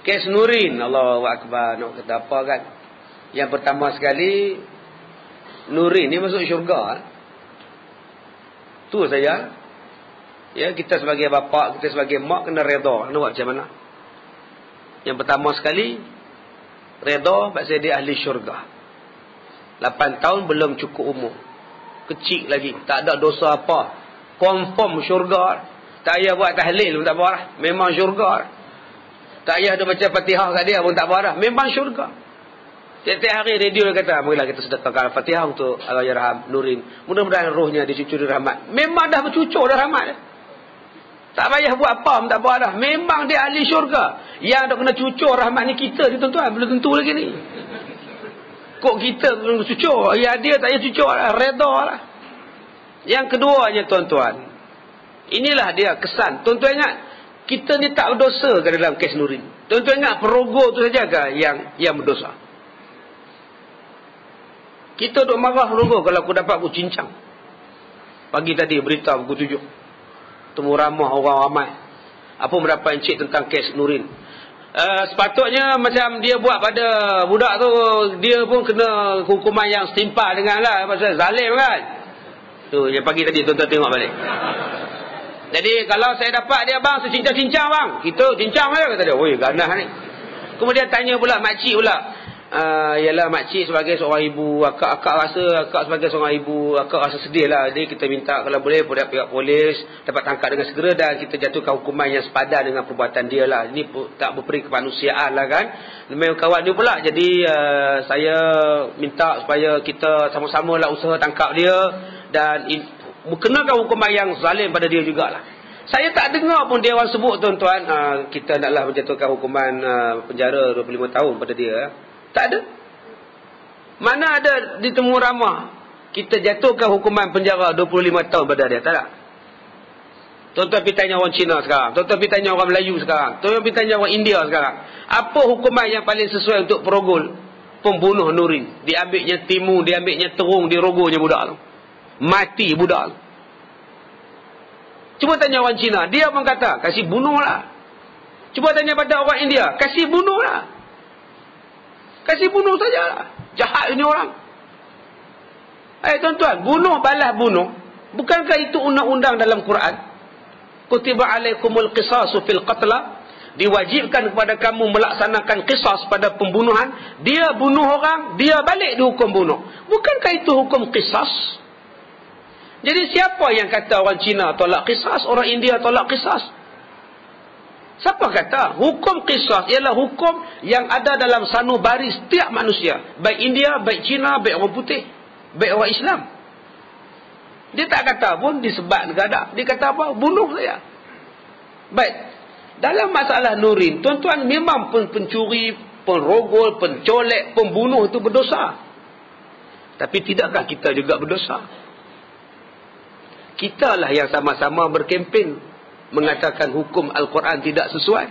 Kes Nurin, Allahu Akbar, nak kata apa kan? Yang pertama sekali, Nurin ni masuk syurga. Tu saja. Ya, kita sebagai bapa, kita sebagai mak kena redha. Nak buat macam mana? Yang pertama sekali, redha pasal dia ahli syurga. 8 tahun belum cukup umur. Kecil lagi, tak ada dosa apa. Confirm syurga. Tak payah buat tahlil pun tak apa dah. Memang syurga. Tak payah ada baca Fatihah kat dia pun tak apa dah. Memang syurga. Tiap-tiap hari radio dia kata, marilah kita sedekahkan Fatihah untuk Allahyarham Nurin. Mudah-mudahan rohnya dicucur rahmat. Memang dah bercucur dah rahmat dia. Tak payah buat apa pun tak apa dah. Memang dia ahli syurga. Yang dah kena cucur rahmat ni kita ni tuan-tuan. Belum tentu lagi ni. Kok kita belum cucur. Ya dia tak payah cucur lah. Redha lah. Yang keduanya tuan-tuan. Inilah dia kesan. Tuan-tuan ingat. Kita ni tak berdosa ke dalam kes Nurin. Tuan-tuan ingat perogoh tu saja ke yang berdosa. Kita duk marah perogoh kalau aku dapat aku cincang. Pagi tadi berita pukul 7. Temu ramah orang ramai. Apa mendapat encik tentang kes Nurin. Sepatutnya macam dia buat pada budak tu, dia pun kena hukuman yang setimpal dengan lah. Pasal zalim kan. Tu yang pagi tadi tuan-tuan tengok balik. Jadi kalau saya dapat dia bang, saya cincang-cincang bang. Kita cincang je kata dia. Oi ganas ni. Kemudian tanya pula makcik pula. Yalah makcik sebagai seorang ibu, akak sebagai seorang ibu, akak rasa sedih lah. Jadi kita minta kalau boleh pihak polis dapat tangkap dengan segera dan kita jatuhkan hukuman yang sepadan dengan perbuatan dia lah. Ini tak berperi kemanusiaan lah kan. Memang kawan dia pula. Jadi saya minta supaya kita sama-sama lah usaha tangkap dia dan kenakan hukuman yang zalim pada dia jugalah. Saya tak dengar pun dia orang sebut tuan-tuan, kita naklah menjatuhkan hukuman penjara 25 tahun pada dia. Tak ada. Mana ada di Temu Ramah kita jatuhkan hukuman penjara 25 tahun pada dia. Tak ada. Tuan-tuan pergi tanya orang Cina sekarang. Tuan-tuan pergi tanya orang Melayu sekarang. Tuan-tuan pergi tanya orang India sekarang. Apa hukuman yang paling sesuai untuk perogol pembunuh Nurin? Diambilnya timu, diambilnya terung, dirogohnya budak tu. Mati budak tu. Cuba tanya orang Cina. Dia pun kata, kasih bunuh lah. Cuba tanya pada orang India. Kasih bunuh lah. Kasih bunuh sajalah. Jahat ini orang. Tuan-tuan, bunuh balas bunuh. Bukankah itu undang-undang dalam Quran? Kutiba alaikumul qisasu fil qatla. diwajibkan kepada kamu melaksanakan qisas pada pembunuhan, dia bunuh orang, dia balik dihukum bunuh. Bukankah itu hukum qisas? Jadi siapa yang kata orang Cina tolak qisas, orang India tolak qisas? Siapa kata? Hukum qisas ialah hukum yang ada dalam sanubari setiap manusia, baik India, baik Cina, baik orang putih, baik orang Islam. Dia tak kata pun disebat negara. Dia kata apa? Bunuh saja. Baik. Dalam masalah Nurin, tuan-tuan, memang pencuri, penrogol, pencolek, pembunuh itu berdosa. Tapi tidakkah kita juga berdosa? Kitalah yang sama-sama berkempen mengatakan hukum Al-Quran tidak sesuai.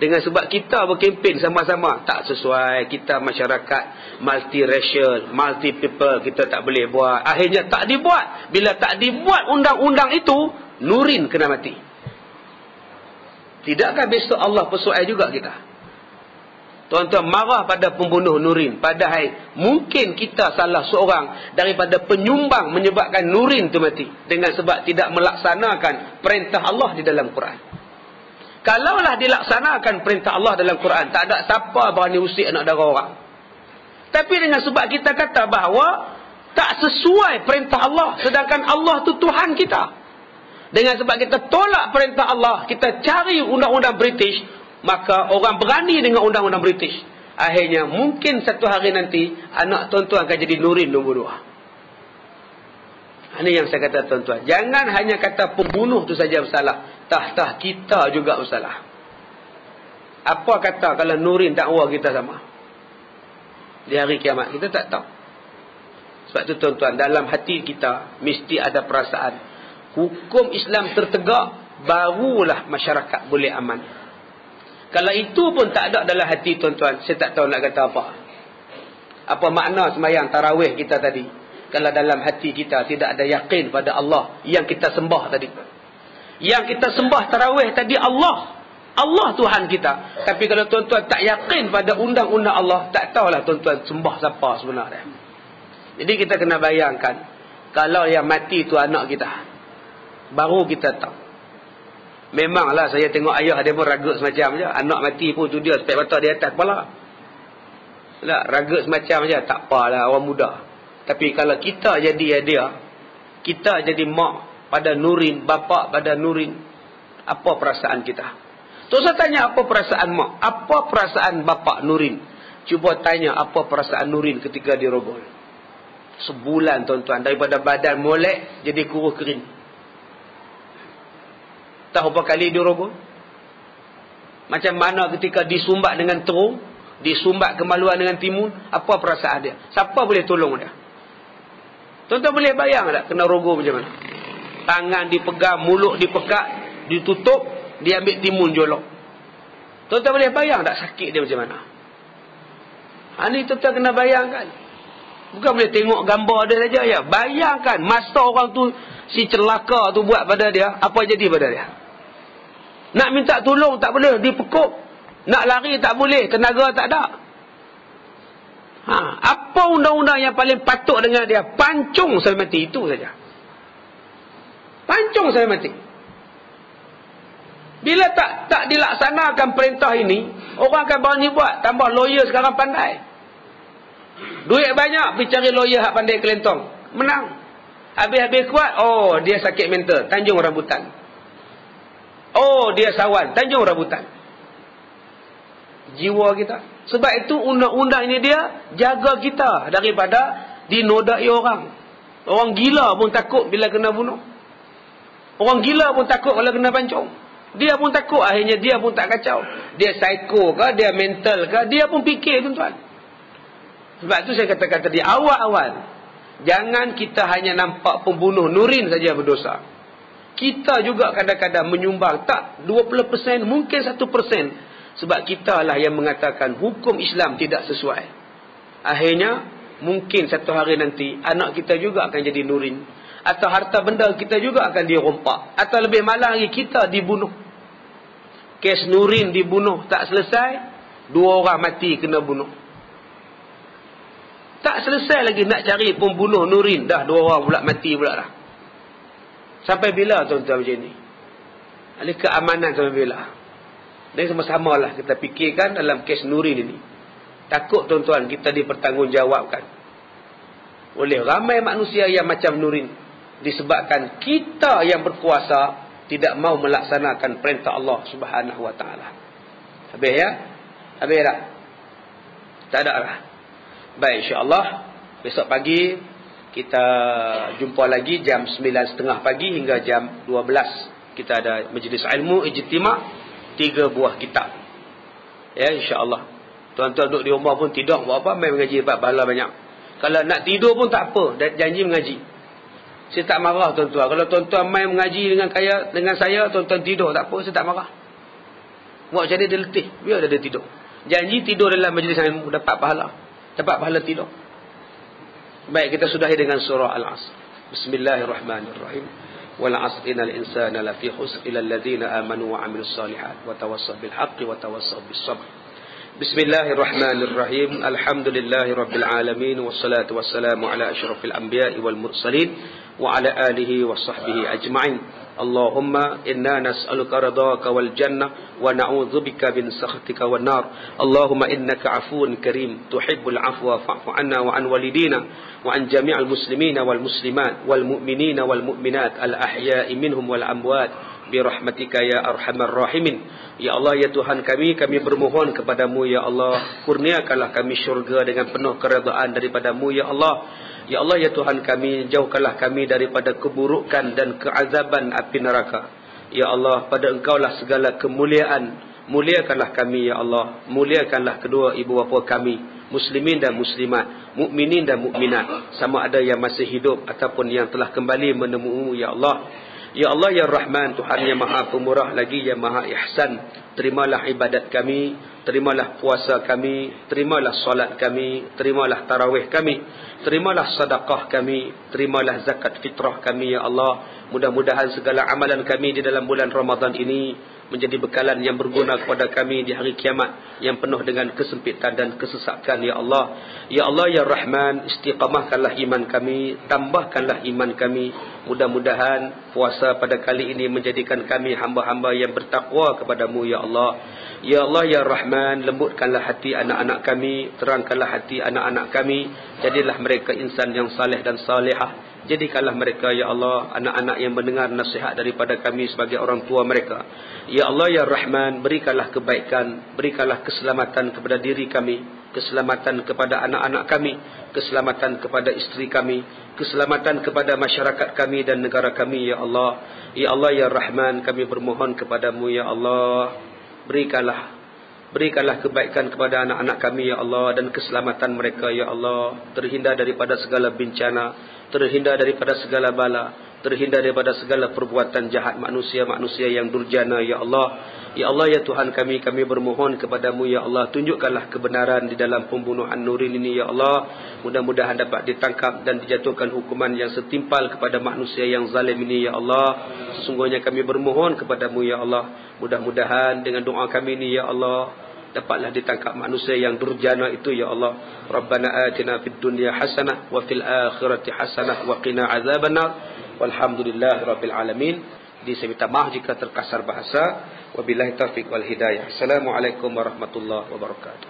Dengan sebab kita berkempen sama-sama tak sesuai, kita masyarakat multiracial, multi people, kita tak boleh buat. Akhirnya tak dibuat. Bila tak dibuat undang-undang itu, Nurin kena mati. Tidakkah besok Allah persoal juga kita? Tuan-tuan marah pada pembunuh Nurin, padahal mungkin kita salah seorang daripada penyumbang menyebabkan Nurin itu mati, dengan sebab tidak melaksanakan perintah Allah di dalam Quran. Kalaulah dilaksanakan perintah Allah dalam Quran, tak ada siapa berani usik anak dara orang. Tapi dengan sebab kita kata bahawa tak sesuai perintah Allah, sedangkan Allah tu Tuhan kita, dengan sebab kita tolak perintah Allah, kita cari undang-undang British, maka orang berani dengan undang-undang British. Akhirnya mungkin satu hari nanti anak tuan-tuan akan jadi Nurin nombor 2. Ini yang saya kata tuan-tuan, jangan hanya kata pembunuh tu saja bersalah, tah kita juga bersalah. Apa kata kalau Nurin dakwa kita sama di hari kiamat? Kita tak tahu. Sebab tu tuan-tuan, dalam hati kita mesti ada perasaan hukum Islam tertegak, barulah masyarakat boleh aman. Kalau itu pun tak ada dalam hati tuan-tuan, saya tak tahu nak kata apa. Apa makna sembahyang tarawih kita tadi, kalau dalam hati kita tidak ada yakin pada Allah yang kita sembah tadi. Yang kita sembah tarawih tadi Allah Tuhan kita. Tapi kalau tuan-tuan tak yakin pada undang-undang Allah, tak tahulah tuan-tuan sembah siapa sebenarnya. Jadi kita kena bayangkan, kalau yang mati itu anak kita, baru kita tahu. Memanglah saya tengok ayah dia pun ragut semacam je. Anak mati pun tu dia sepek mata di atas kepala. Tak, ragut semacam je. Tak apalah, orang muda. Tapi kalau kita jadi dia, kita jadi mak pada Nurin, bapa pada Nurin, apa perasaan kita? Terus saya tanya, apa perasaan mak? Apa perasaan bapa Nurin? Cuba tanya apa perasaan Nurin ketika dirogol. Sebulan tuan-tuan, daripada badan molek jadi kuruh kering. Tahu berapa kali dirogol? Macam mana ketika disumbat dengan terung, disumbat kemaluan dengan timun, apa perasaan dia? Siapa boleh tolong dia? Tuan-tuan boleh bayang tak kena rogol macam mana? Tangan dipegang, mulut dipekat, ditutup, dia ambil timun jolok. Tuan-tuan boleh bayang tak sakit dia macam mana? Ini tuan-tuan kena bayangkan. Bukan boleh tengok gambar dia saja ya. Bayangkan masa orang tu, si celaka tu buat pada dia, apa jadi pada dia? Nak minta tolong tak boleh, dipekuk. Nak lari tak boleh, tenaga tak ada. Apa undang-undang yang paling patut dengan dia? Pancung sampai mati, itu saja. Pancung sampai mati. Bila tak dilaksanakan perintah ini, orang akan berani buat. Tambah lawyer sekarang pandai. Duit banyak, pergi cari lawyer hak pandai kelentong. Menang. Habis-habis kuat, oh dia sakit mental, Tanjung Rambutan. Oh dia sawan, Tanjung Rambutan. Jiwa kita. Sebab itu undang-undang ini dia jaga kita daripada dinodai orang. Orang gila pun takut bila kena bunuh. Orang gila pun takut kalau kena pancung. Dia pun takut, akhirnya dia pun tak kacau. Dia psycho ke, dia mental ke, dia pun fikir tuan-tuan. Sebab tu saya katakan tadi awal-awal, jangan kita hanya nampak pembunuh Nurin saja berdosa. Kita juga kadang-kadang menyumbang, tak 20%, mungkin 1%. Sebab kita lah yang mengatakan hukum Islam tidak sesuai. Akhirnya, mungkin satu hari nanti, anak kita juga akan jadi Nurin. Atau harta benda kita juga akan dirompak. Atau lebih malang lagi, kita dibunuh. Kes Nurin dibunuh, tak selesai, 2 orang mati kena bunuh. Tak selesai lagi nak cari pembunuh Nurin, dah 2 orang pula mati pula dah. Sampai bila tuan-tuan macam ni? Ada keamanan sampai bila? Dan sama-sama lah kita fikirkan dalam kes Nurin ini. Takut tuan-tuan kita dipertanggungjawabkan oleh ramai manusia yang macam Nurin, disebabkan kita yang berkuasa tidak mau melaksanakan perintah Allah Subhanahu wa taala. Habis ya? Habis dah? Tak ada lah. Baik, insya-Allah besok pagi kita jumpa lagi jam 9.30 pagi hingga jam 12. Kita ada majlis ilmu ijtima' 3 buah kitab. Ya, insya-Allah. Tuan-tuan duduk di rumah pun tidur buat apa? Main mengaji dapat pahala banyak. Kalau nak tidur pun tak apa, janji mengaji. Saya tak marah tuan-tuan. Kalau tuan-tuan main mengaji dengan saya, tuan-tuan tidur tak apa, saya tak marah. Buat macam dia letih, biar dia tidur. Janji tidur dalam majlis ilmu dapat pahala. Dapat pahala tidur. Baik, kita sudahi dengan surah Al-Asr. Bismillahirrahmanirrahim. Wal 'asr innal insana lafi khusr illa alladhina amanu wa 'amilus solihat wa tawassaw bil haqqi wa tawassaw bis sabr. Bismillahirrahmanirrahim. Alhamdulillahi rabbil alamin wassalatu wassalamu ala asyrafil anbiya'i wal mursalin wa ala alihi wa sahbihi ajma'in. Allahumma inna nas'aluka ridhaka wal jannah wa na'udzubika min sakhatika wan nar. Allahumma innaka 'afuwun karim tuhibbul 'afwa fa'fu 'anna wa 'an walidina wa 'an jami'il muslimina wal muslimat wal mu'minina wal mu'minat al ahya'i minhum wal amwat bi rahmatika ya arhamar rahimin. Ya Allah, ya Tuhan kami bermohon kepadamu ya Allah, kurniakanlah kami syurga dengan penuh keredaan daripadamu ya Allah. Ya Allah, ya Tuhan kami, jauhkanlah kami daripada keburukan dan keazaban api neraka. Ya Allah, pada Engkaulah segala kemuliaan. Muliakanlah kami ya Allah, muliakanlah kedua ibu bapa kami, muslimin dan muslimat, mukminin dan mukminat, sama ada yang masih hidup ataupun yang telah kembali menemuimu ya Allah. Ya Allah, ya Rahman, Tuhan yang maha pemurah lagi yang maha ihsan. Terimalah ibadat kami, terimalah puasa kami, terimalah solat kami, terimalah tarawih kami, terimalah sedekah kami, terimalah zakat fitrah kami ya Allah. Mudah-mudahan segala amalan kami di dalam bulan Ramadan ini menjadi bekalan yang berguna kepada kami di hari kiamat yang penuh dengan kesempitan dan kesesakan ya Allah. Ya Allah, ya Rahman, istiqamahkanlah iman kami, tambahkanlah iman kami. Mudah-mudahan puasa pada kali ini menjadikan kami hamba-hamba yang bertakwa kepadamu ya Allah. Ya Allah, ya Rahman, lembutkanlah hati anak-anak kami, terangkanlah hati anak-anak kami, jadilah mereka insan yang saleh dan salihah. Jadikanlah mereka ya Allah anak-anak yang mendengar nasihat daripada kami sebagai orang tua mereka. Ya Allah, ya Rahman, berikanlah kebaikan, berikanlah keselamatan kepada diri kami, keselamatan kepada anak-anak kami, keselamatan kepada isteri kami, keselamatan kepada masyarakat kami dan negara kami ya Allah. Ya Allah, ya Rahman, kami bermohon kepadamu ya Allah, berikanlah kebaikan kepada anak-anak kami ya Allah dan keselamatan mereka ya Allah, terhindar daripada segala bencana, terhindar daripada segala bala, terhindar daripada segala perbuatan jahat manusia-manusia yang durjana ya Allah. Ya Allah, ya Tuhan kami bermohon kepadamu ya Allah, tunjukkanlah kebenaran di dalam pembunuhan Nurin ini ya Allah. Mudah-mudahan dapat ditangkap dan dijatuhkan hukuman yang setimpal kepada manusia yang zalim ini ya Allah. Sesungguhnya kami bermohon kepadamu ya Allah, mudah-mudahan dengan doa kami ini ya Allah dapatlah ditangkap manusia yang durjana itu ya Allah. Rabbana atina fid dunya hasanah wa fil akhirati hasanah wa qina azabannar. Walhamdulillahi rabbil alamin. Saya minta maaf jika terkasar bahasa. Wabillahi taufiq wal hidayah. Assalamualaikum warahmatullahi wabarakatuh.